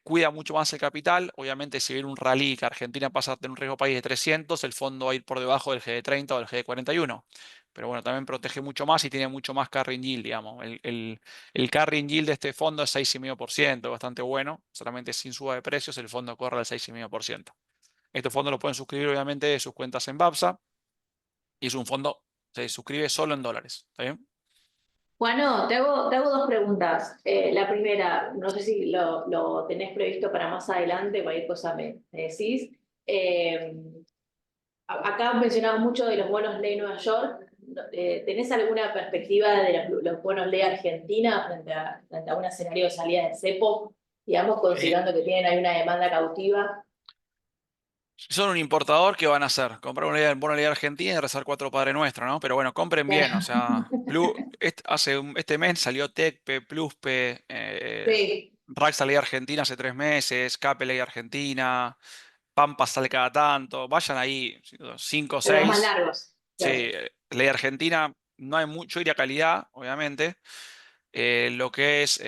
Cuida mucho más el capital. Obviamente, si viene un rally que Argentina pasa a tener un riesgo país de 300, el fondo va a ir por debajo del GD30 o del GD41. Pero bueno, también protege mucho más y tiene mucho más carrying yield, digamos. El carrying yield de este fondo es 6,5%, bastante bueno. Solamente sin suba de precios, el fondo corre al 6,5%. Estos fondos los pueden suscribir, obviamente, de sus cuentas en BAPSA. Y es un fondo, se suscribe solo en dólares. ¿Está bien? Juano, te hago dos preguntas. La primera, no sé si lo tenés previsto para más adelante, cualquier cosa me decís. Eh, Acá mencionabas mucho de los bonos ley Nueva York. ¿Tenés alguna perspectiva de los bonos ley Argentina frente a un escenario de salida del cepo? Digamos, considerando que tienen ahí una demanda cautiva. Si son un importador, ¿qué van a hacer? Comprar un bono de ley argentina y rezar cuatro Padre Nuestro, ¿no? Pero bueno, compren bien, o sea, este mes salió TECPE, PLUSPE, Sí, Raxa Ley Argentina hace 3 meses, CAPE Ley Argentina, Pampa sale cada tanto, vayan ahí, 5 o pero los más 6. largos. Sí, Claro. Ley Argentina, no hay mucho, iría calidad, obviamente. Lo que es,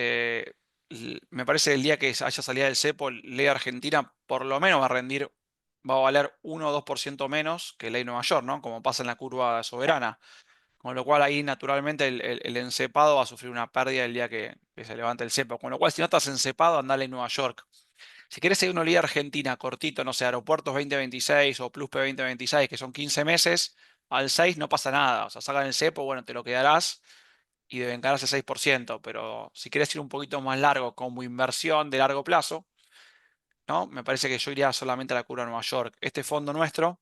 me parece que el día que haya salida del cepo, Ley Argentina por lo menos va a rendir, va a valer 1 o 2% menos que Ley Nueva York, ¿no? Como pasa en la curva soberana. Con lo cual ahí naturalmente el encepado va a sufrir una pérdida el día que se levante el cepo. Con lo cual, si no estás encepado, anda a Ley Nueva York. Si querés seguir una Ley Argentina cortito, no sé, Aeropuertos 2026 o Plus P 2026, que son 15 meses, al 6 no pasa nada. O sea, sacan el cepo, bueno, te lo quedarás y deben ganar ese 6%, pero si quieres ir un poquito más largo como inversión de largo plazo, ¿no? Me parece que yo iría solamente a la curva de Nueva York. Este fondo nuestro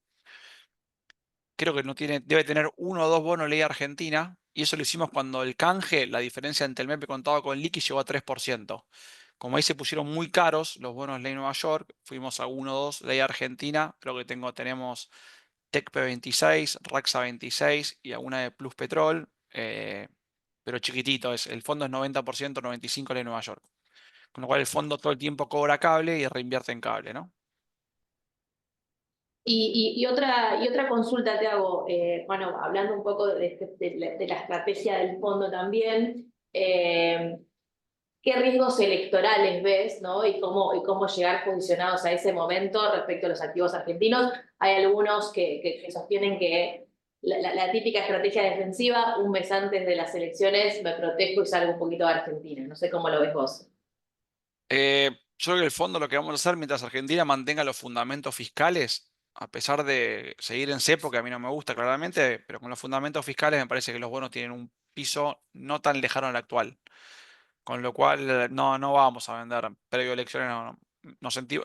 creo que no tiene, debe tener uno o dos bonos ley argentina, y eso lo hicimos cuando el canje, la diferencia entre el MEP contado con el liqui llegó a 3%. Como ahí se pusieron muy caros los bonos ley Nueva York, fuimos a uno o dos ley argentina, creo que tenemos TECP 26, Raxa 26 y alguna de Plus Petrol, pero chiquitito, el fondo es 90%, 95% de Nueva York. Con lo cual el fondo todo el tiempo cobra cable y reinvierte en cable, ¿no? Y otra consulta te hago, bueno, hablando un poco de la estrategia del fondo también, ¿qué riesgos electorales ves, ¿no? Y cómo llegar posicionados a ese momento respecto a los activos argentinos? Hay algunos que sostienen que la típica estrategia defensiva, un mes antes de las elecciones me protejo y salgo un poquito de Argentina. No sé cómo lo ves vos. Yo creo que el fondo lo que vamos a hacer mientras Argentina mantenga los fundamentos fiscales, a pesar de seguir en cepo, que a mí no me gusta claramente, pero con los fundamentos fiscales me parece que los bonos tienen un piso no tan lejano al actual. Con lo cual no vamos a vender previo a elecciones.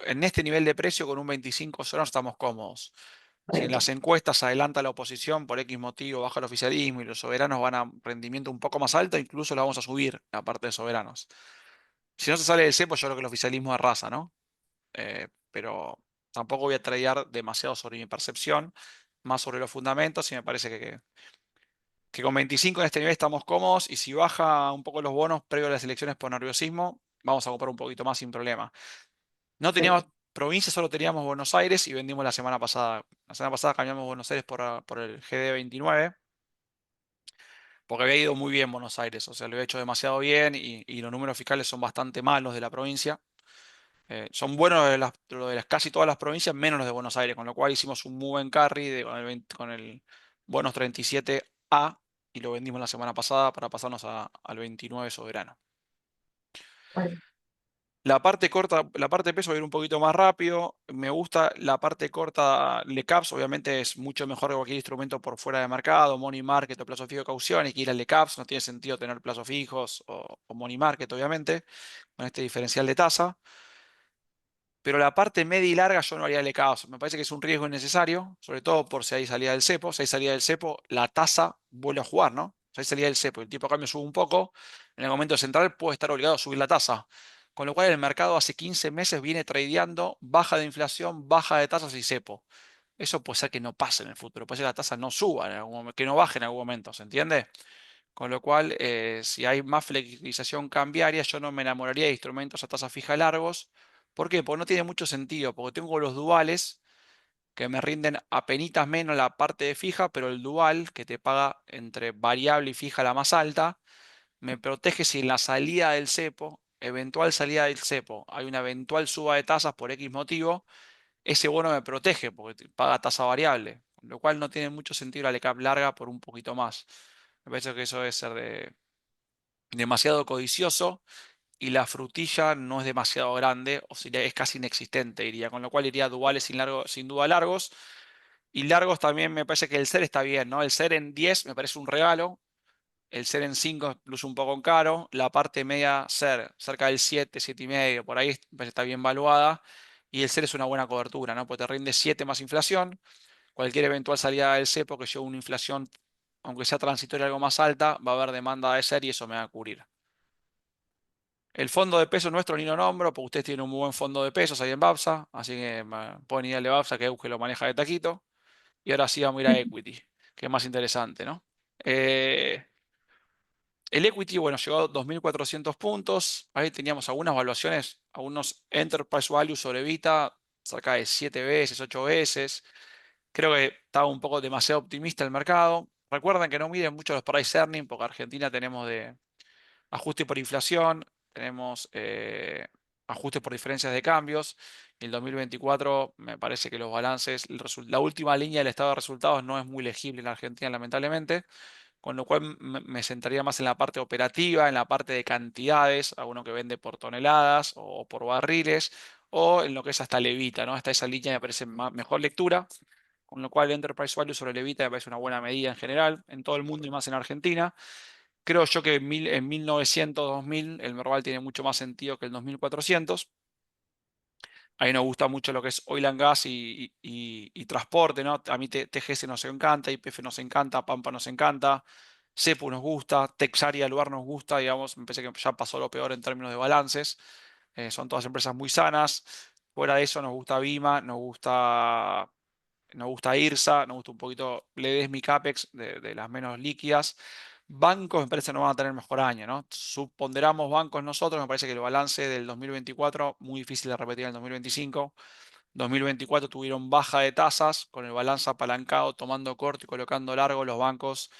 En este nivel de precio con un 25 solos estamos cómodos. Si en Correcto. las encuestas adelanta la oposición por X motivo, baja el oficialismo y los soberanos van a rendimiento un poco más alto, incluso lo vamos a subir la parte de soberanos. Si no se sale del cepo, yo creo que el oficialismo arrasa, ¿no? Pero tampoco voy a tradear demasiado sobre mi percepción, más sobre los fundamentos, y me parece que que con 25 en este nivel estamos cómodos y si baja un poco los bonos previo a las elecciones por nerviosismo, vamos a comprar un poquito más sin problema. No teníamos provincia, solo teníamos Buenos Aires y vendimos la semana pasada. La semana pasada cambiamos Buenos Aires por el GD29 porque había ido muy bien Buenos Aires, o sea, lo había hecho demasiado bien y los números fiscales son bastante malos de la provincia. Son buenos lo de las casi todas las provincias, menos los de Buenos Aires, con lo cual hicimos un muy buen carry con el bonos 37A y lo vendimos la semana pasada para pasarnos al 29 soberano. Bueno, La parte corta, la parte de peso va a ir un poquito más rápido. Me gusta la parte corta LECAPS, obviamente es mucho mejor que cualquier instrumento por fuera de mercado, money market o plazo fijo de caución, y que ir al LECAPS no tiene sentido tener plazos fijos o money market, obviamente, con este diferencial de tasa. Pero la parte media y larga yo no haría LECAPS. Me parece que es un riesgo innecesario, sobre todo por si hay salida del cepo. Si hay salida del cepo, la tasa vuelve a jugar, ¿no? Si hay salida del cepo y el tipo de cambio sube un poco, en el momento central puede estar obligado a subir la tasa. Con lo cual el mercado hace 15 meses viene tradeando baja de inflación, baja de tasas y cepo. Eso puede ser que no pase en el futuro, puede ser que la tasa no suba en algún momento, que no baje en algún momento, ¿se entiende? Con lo cual, si hay más flexibilización cambiaria, yo no me enamoraría de instrumentos a tasa fija largos. ¿Por qué? Porque no tiene mucho sentido, porque tengo los duales que me rinden apenitas menos la parte de fija, pero el dual que te paga entre variable y fija la más alta, me protege si en la salida del cepo, eventual salida del cepo, hay una eventual suba de tasas por X motivo, ese bono me protege porque paga tasa variable, con lo cual no tiene mucho sentido la LECAP larga por un poquito más. Me parece que eso debe ser demasiado codicioso y la frutilla no es demasiado grande, o sea, es casi inexistente, diría, con lo cual iría duales sin duda largos. Y largos también me parece que el ser está bien, ¿no? El ser en 10 me parece un regalo, el ser en 5 es incluso un poco caro, la parte media ser cerca del 7, 7 y medio, por ahí me parece que está bien valuada, y el ser es una buena cobertura, ¿no? Porque te rinde 7 más inflación, cualquier eventual salida del cepo que lleve una inflación, aunque sea transitoria algo más alta, va a haber demanda de ser y eso me va a cubrir. El fondo de peso nuestro ni lo nombro, porque ustedes tienen un muy buen fondo de pesos ahí en Babsa, así que pueden ir al de Babsa, que Euge lo maneja de taquito. Y ahora sí vamos a ir a equity, que es más interesante, ¿no? Eh, el equity, bueno, llegó a 2.400 puntos. Ahí teníamos algunas evaluaciones, algunos enterprise value sobre Vita, cerca de 7 veces, 8 veces. Creo que estaba un poco demasiado optimista el mercado. Recuerden que no miren mucho los price earnings, porque Argentina tenemos de ajuste por inflación, tenemos ajuste por diferencias de cambios. Y el 2024 me parece que los balances, la última línea del estado de resultados no es muy legible en la Argentina, lamentablemente, con lo cual me centraría más en la parte operativa, en la parte de cantidades, alguno que vende por toneladas o por barriles, o en lo que es hasta Levita, ¿no? Hasta esa línea me parece mejor lectura. Con lo cual, el Enterprise Value sobre Levita me parece una buena medida en general, en todo el mundo y más en Argentina. Creo yo que en 1900, 2000, el Merval tiene mucho más sentido que el 2400. Ahí nos gusta mucho lo que es oil and gas y transporte, ¿no? A mí TGS nos encanta, YPF nos encanta, Pampa nos encanta, CEPU nos gusta, Texaria lugar nos gusta, digamos, me parece que ya pasó lo peor en términos de balances. Son todas empresas muy sanas. Fuera de eso nos gusta Vima, nos gusta IRSA, nos gusta un poquito Ledesmi Capex de las menos líquidas. Bancos me parece que no van a tener mejor año, ¿no? Subponderamos bancos nosotros, me parece que el balance del 2024 muy difícil de repetir en el 2025. 2024 tuvieron baja de tasas, con el balance apalancado, tomando corto y colocando largo, los bancos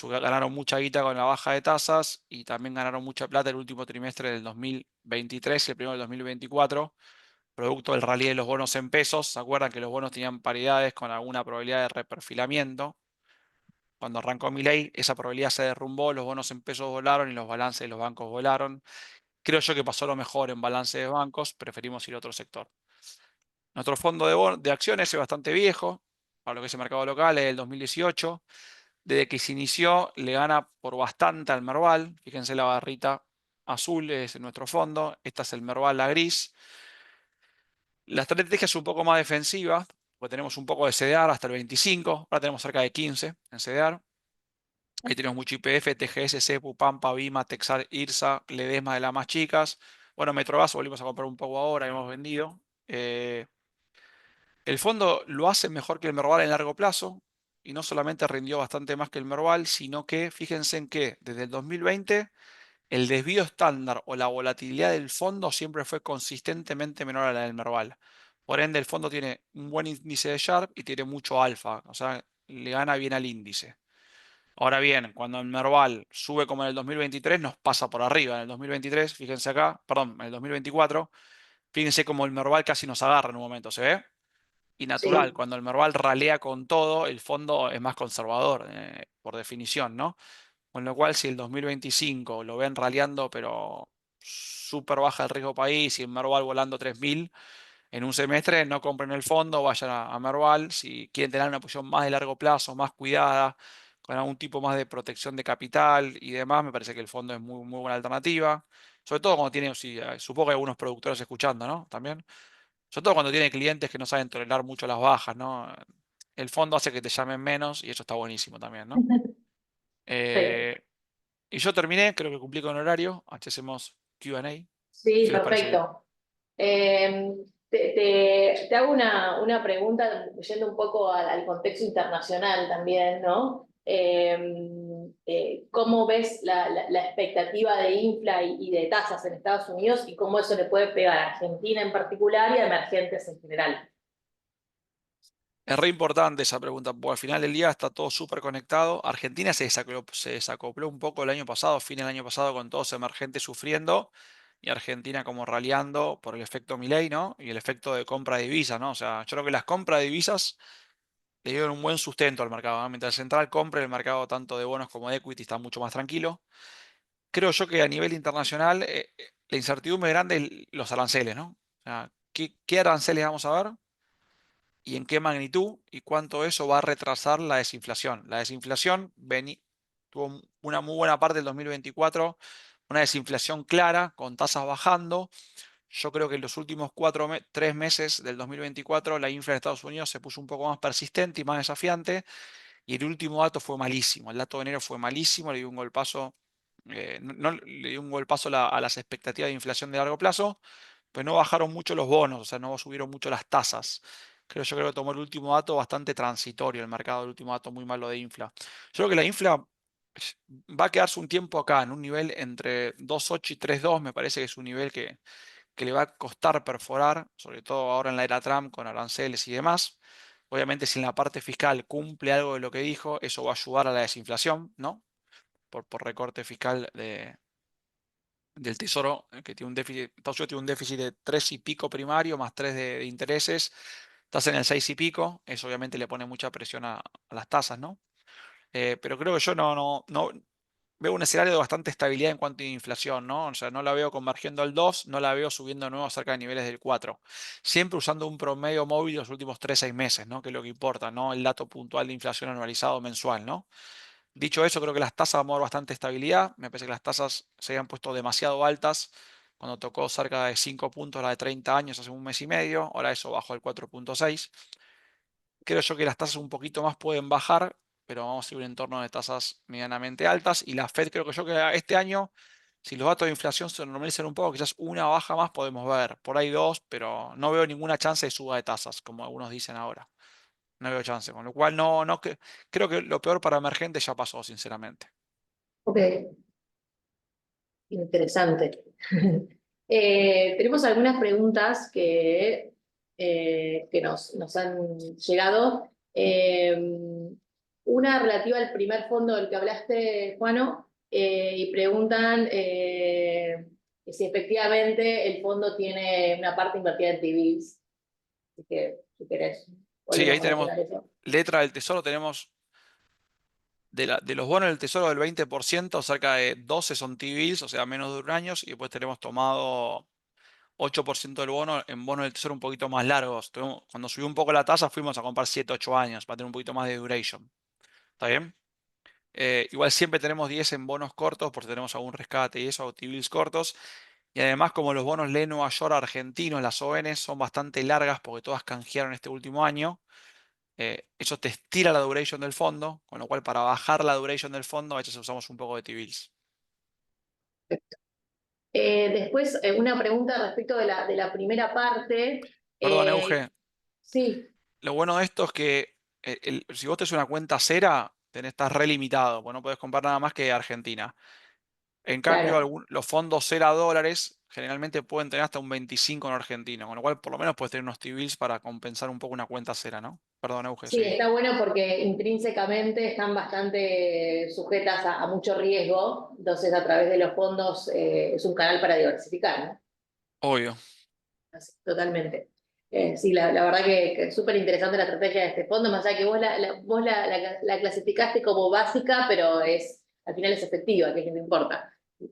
ganaron mucha guita con la baja de tasas y también ganaron mucha plata el último trimestre del 2023 y el primero del 2024 producto del rally de los bonos en pesos. ¿Se acuerdan que los bonos tenían paridades con alguna probabilidad de reperfilamiento? Cuando arrancó Milei, esa probabilidad se derrumbó, los bonos en pesos volaron y los balances de los bancos volaron. Creo yo que pasó lo mejor en balance de bancos, preferimos ir a otro sector. Nuestro fondo de acciones es bastante viejo, para lo que es el mercado local, es del 2018. Desde que se inició, le gana por bastante al Merval. Fíjense la barrita azul es nuestro fondo, esta es el Merval, la gris. La estrategia es un poco más defensiva, porque tenemos un poco de CDR hasta el 25, ahora tenemos cerca de 15 en CDR. Ahí tenemos mucho YPF, TGS, CEPU, Pampa, Vima, Texar, IRSA, Ledesma de las más chicas. Bueno, Metrogas volvimos a comprar un poco ahora, hemos vendido. El fondo lo hace mejor que el Merval en largo plazo. y no solamente rindió bastante más que el Merval, sino que fíjense en que desde el 2020 el desvío estándar o la volatilidad del fondo siempre fue consistentemente menor a la del Merval. Por ende, el fondo tiene un buen índice de Sharpe y tiene mucho alfa, o sea, le gana bien al índice. Ahora bien, cuando el Merval sube como en el 2023, nos pasa por arriba. En el 2023, fíjense acá, perdón, en el 2024, fíjense como el Merval casi nos agarra en un momento, ¿se ve? Y natural, Sí. cuando el Merval ralea con todo, el fondo es más conservador, por definición, ¿no? Con lo cual, si el 2025 lo ven raleando, pero súper baja el riesgo país y el Merval volando 3000 en un semestre, no compren el fondo, vayan a Merval. Si quieren tener una posición más de largo plazo, más cuidada, con algún tipo más de protección de capital y demás, me parece que el fondo es muy, muy buena alternativa. Sobre todo cuando tiene, sí, supongo que hay algunos productores escuchando, ¿no? También. Sobre todo cuando tiene clientes que no saben tolerar mucho las bajas, ¿no? El fondo hace que te llamen menos y eso está buenísimo también, ¿no? Sí. Eh, y yo terminé, creo que cumplí con el horario. Hacemos Q&A. Sí, ¿Qué les parece bien? perfecto. Te hago una pregunta, yendo un poco al contexto internacional también, ¿no? ¿Cómo ves la expectativa de infla y de tasas en Estados Unidos y cómo eso le puede pegar a Argentina en particular y a emergentes en general? Es re importante esa pregunta, porque al final del día está todo súper conectado. Argentina se desacopló un poco el año pasado, fin del año pasado, con todos emergentes sufriendo y Argentina como raleando por el efecto Milei, ¿no? Y el efecto de compra de divisas, ¿no? O sea, yo creo que las compras de divisas le dieron un buen sustento al mercado, ¿no? Mientras el central compre, el mercado tanto de bonos como de equity está mucho más tranquilo. Creo yo que a nivel internacional la incertidumbre grande es los aranceles, ¿no? O sea, ¿qué aranceles vamos a ver? Y en qué magnitud y cuánto eso va a retrasar la desinflación. La desinflación tuvo una muy buena parte del 2024, una desinflación clara, con tasas bajando. Yo creo que en los últimos 3 meses del 2024 la inflación de Estados Unidos se puso un poco más persistente y más desafiante. Y el último dato fue malísimo. El dato de enero fue malísimo, le dio un golpazo, le dio un golpazo a las expectativas de inflación de largo plazo, pues no bajaron mucho los bonos, o sea, no subieron mucho las tasas. Yo creo que tomó el último dato bastante transitorio el mercado, el último dato muy malo de infla. Yo creo que la infla va a quedarse un tiempo acá, en un nivel entre 2,8 y 3,2, me parece que es un nivel que le va a costar perforar, sobre todo ahora en la era Trump con aranceles y demás. Obviamente, si en la parte fiscal cumple algo de lo que dijo, eso va a ayudar a la desinflación, ¿no? Por recorte fiscal del Tesoro, que tiene un déficit, Estados Unidos tiene un déficit de 3 y pico primario, más 3 de intereses, estás en el 6 y pico, eso obviamente le pone mucha presión a las tasas, ¿no? Pero creo que yo no veo un escenario de bastante estabilidad en cuanto a inflación, ¿no? O sea, no la veo convergiendo al 2, no la veo subiendo de nuevo cerca de niveles del 4. Siempre usando un promedio móvil los últimos 3 6 meses, ¿no? Que es lo que importa, ¿no? El dato puntual de inflación anualizado mensual, ¿no? Dicho eso, creo que las tasas van a mover bastante estabilidad. Me parece que las tasas se habían puesto demasiado altas cuando tocó cerca de 5 puntos la de 30 años hace un mes y medio. Ahora eso bajó al 4,6. Creo yo que las tasas un poquito más pueden bajar, pero vamos a ir en un entorno de tasas medianamente altas. Y la Fed creo que yo que este año, si los datos de inflación se normalizan un poco, quizás una baja más podemos ver. Por ahí dos, pero no veo ninguna chance de suba de tasas, como algunos dicen ahora. No veo chance. Con lo cual creo que lo peor para emergentes ya pasó, sinceramente. Ok, interesante. Tenemos algunas preguntas que nos han llegado. Una relativa al primer fondo del que hablaste, Juano, y preguntan si efectivamente el fondo tiene una parte invertida en T-bills. Así que, si querés, Sí, ahí volvemos a tenemos mencionar eso. letra del tesoro, tenemos de los bonos del tesoro del 20%, cerca de 12 son T-bills, o sea, menos de un año, y después tenemos tomado 8% del bono en bonos del tesoro un poquito más largos. Cuando subió un poco la tasa, fuimos a comprar 7 8 años para tener un poquito más de duration. ¿Está bien? Igual siempre tenemos 10 en bonos cortos, porque tenemos algún rescate y eso, o T-bills cortos. Y además, como los bonos LE Nueva York argentinos, las ON, son bastante largas porque todas canjearon este último año, eso te estira la duration del fondo, con lo cual para bajar la duration del fondo a veces usamos un poco de T-bills. Después, una pregunta respecto de la primera parte. Perdón, Euge, Sí, lo bueno de esto es que si vos tenés una cuenta cera, estás re limitado, pues no podés comprar nada más que Argentina. En cambio, Claro. los fondos cera dólares generalmente pueden tener hasta un 25 en argentino, con lo cual por lo menos puedes tener unos T-bills para compensar un poco una cuenta cera, ¿no? Perdón, Euge, Sí, seguí. está bueno porque intrínsecamente están bastante sujetas a mucho riesgo, entonces a través de los fondos es un canal para diversificar, ¿no? Obvio. Así, totalmente. Sí, la verdad que es súper interesante la estrategia de este fondo, más allá que vos la clasificaste como básica, pero al final es efectiva, que es lo que importa.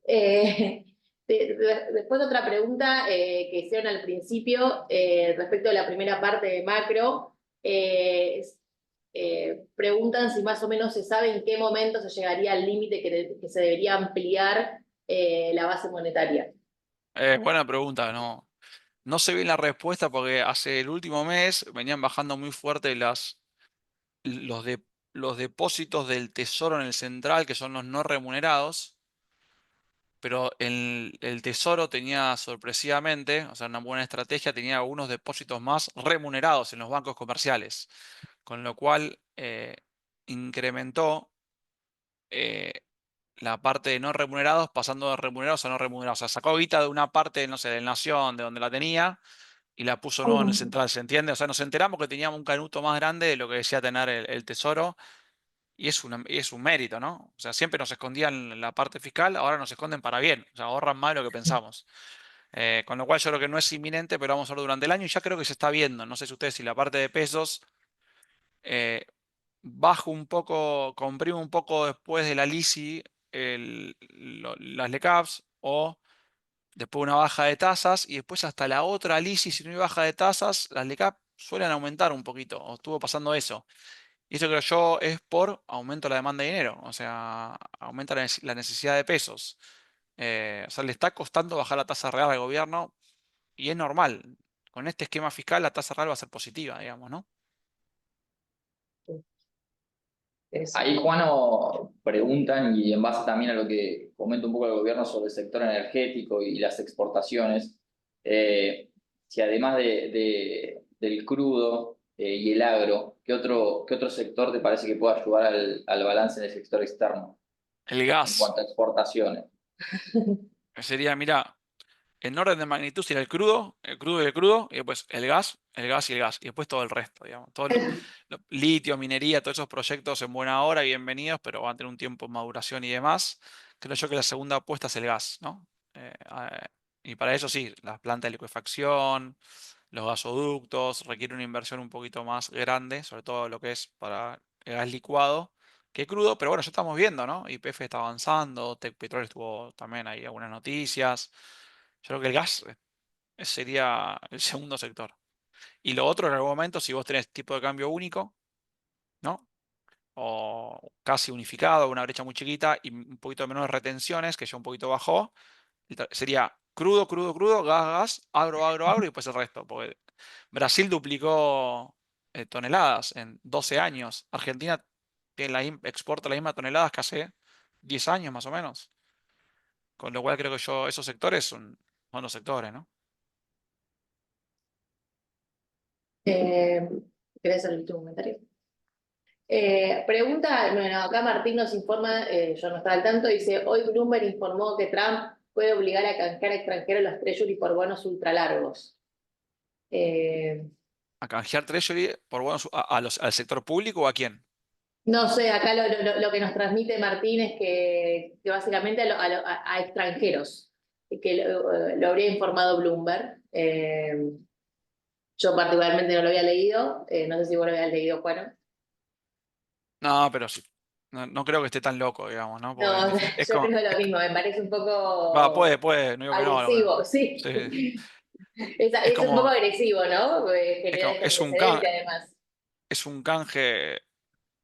Eh, Después otra pregunta que hicieron al principio respecto a la primera parte de macro. Preguntan si más o menos se sabe en qué momento se llegaría al límite que se debería ampliar la base monetaria. Buena pregunta, no. No sé bien la respuesta porque hace el último mes venían bajando muy fuerte los, de, los depósitos del tesoro en el central, que son los no remunerados, pero el tesoro tenía sorpresivamente, o sea, una buena estrategia, tenía algunos depósitos más remunerados en los bancos comerciales, con lo cual incrementó eh, la parte de no remunerados pasando de remunerados a no remunerados. O sea, sacó guita de una parte, no sé, del Nación, de donde la tenía, y la puso nuevo en el central, ¿se entiende? O sea, nos enteramos que teníamos un canuto más grande de lo que decía tener el tesoro, y es un mérito, ¿no? O sea, siempre nos escondían la parte fiscal, ahora nos esconden para bien, o sea, ahorran más de lo que pensamos. Con lo cual yo creo que no es inminente, pero vamos a ver durante el año y ya creo que se está viendo. No sé si ustedes, si la parte de pesos eh, bajo un poco, comprime un poco después de la LISI las LECAPs o después una baja de tasas y después hasta la otra LISI, si no hay baja de tasas, las LECAP suelen aumentar un poquito, o estuvo pasando eso. Y eso creo yo es por aumento de la demanda de dinero, o sea, aumenta la necesidad de pesos. O sea, le está costando bajar la tasa real al gobierno y es normal. Con este esquema fiscal la tasa real va a ser positiva, digamos, ¿no? Ahí, Juano, preguntan, y en base también a lo que comenta un poco el gobierno sobre el sector energético y las exportaciones, si además del crudo y el agro, qué otro sector te parece que pueda ayudar al balance en el sector externo El en gas cuanto a exportaciones? sería, mira, en orden de magnitud sería el crudo y el crudo, y después el gas y el gas, y después todo el resto, digamos. Todo litio, minería, todos esos proyectos en buena hora, bienvenidos, pero van a tener un tiempo de maduración y demás. Creo yo que la segunda apuesta es el gas, ¿no? Y para eso sí, las plantas de liquefacción, los gasoductos, requiere una inversión un poquito más grande, sobre todo lo que es para el gas licuado, que crudo, pero bueno, ya estamos viendo, ¿no? YPF está avanzando, Tech Petrol estuvo también ahí algunas noticias. Yo creo que el gas sería el segundo sector. Y lo otro en algún momento, si vos tenés tipo de cambio único, ¿no? O casi unificado, una brecha muy chiquita y un poquito menos de retenciones, que ya un poquito bajó, sería crudo, crudo, crudo, gas, gas, agro, agro, agro y después el resto. Porque Brasil duplicó toneladas en 12 años. Argentina exporta las mismas toneladas que hace 10 años más o menos. Con lo cual creo que yo, esos sectores son los sectores, ¿no? Eh, ¿Querés hacer el último comentario? Pregunta, bueno, acá Martín nos informa, yo no estaba al tanto, dice, hoy Bloomberg informó que Trump puede obligar a canjear a extranjeros los treasury por bonos ultralargos. Eh, A canjear Treasury por bonos al sector público o a quién. no sé, acá lo que nos transmite Martín es que básicamente a extranjeros, que lo habría informado Bloomberg. Yo particularmente no lo había leído, no sé si vos lo habías leído, Juan. No, pero sí. No, no creo que esté tan loco, digamos, ¿no? Porque No, es yo como. creo lo mismo, me parece un Va, poco no digo que no, agresivo, sí. sí. Es Es un poco como. agresivo, ¿no? Porque Es, genera como- antecedente además. es un canje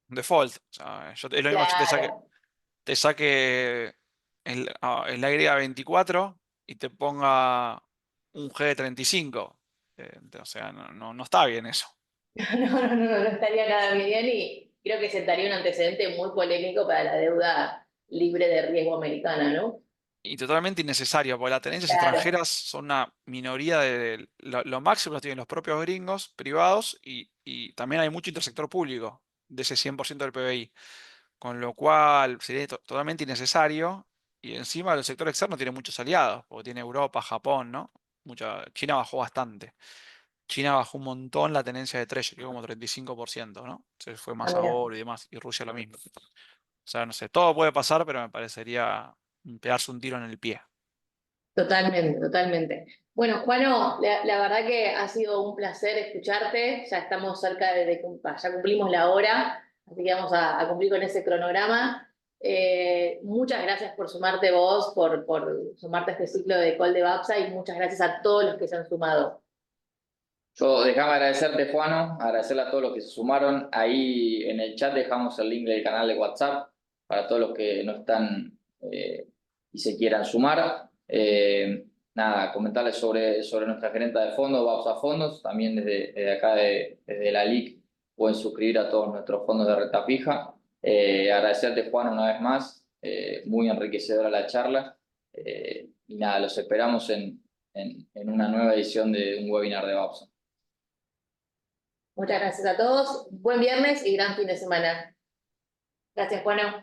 default. O sea, es lo mismo que yo Claro. te saque el Y24 y te ponga un G35. O sea, no está bien eso. No estaría nada bien y creo que sentaría un antecedente muy polémico para la deuda libre de riesgo americana, ¿no? y totalmente innecesario, porque las tenencias Claro. extranjeras son una minoría de lo máximo los tienen los propios gringos privados y también hay mucho intersector público de ese 100% del PBI, con lo cual sería totalmente innecesario y encima el sector externo tiene muchos aliados, porque tiene Europa, Japón, ¿no? China bajó bastante. China bajó un montón la tenencia de Treasury, quedó como 35%, ¿no? Se fue más a Mira. oro y demás, y Rusia lo mismo. O sea, no sé, todo puede pasar, pero me parecería pegarse un tiro en el pie. Totalmente, totalmente. Bueno, Juano, la verdad que ha sido un placer escucharte. Ya estamos cerca ya cumplimos la hora, así que vamos a cumplir con ese cronograma. Muchas gracias por sumarte vos, por sumarte a este ciclo de Call de Babsa y muchas gracias a todos los que se han sumado. Yo déjame agradecerte, Juano, agradecerle a todos los que se sumaron. Ahí en el chat dejamos el link del canal de WhatsApp para todos los que no están y se quieran sumar. Nada, comentarles sobre nuestra gerenta de fondos, Babsa Fondos, también desde acá, desde la LIC, pueden suscribir a todos nuestros fondos de renta fija. Agradecerte, Juan, una vez más, muy enriquecedora la charla. Y nada, los esperamos en una nueva edición de un webinar de Babsa. Muchas gracias a todos. Buen viernes y gran fin de semana. Gracias, Juano.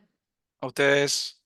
A ustedes.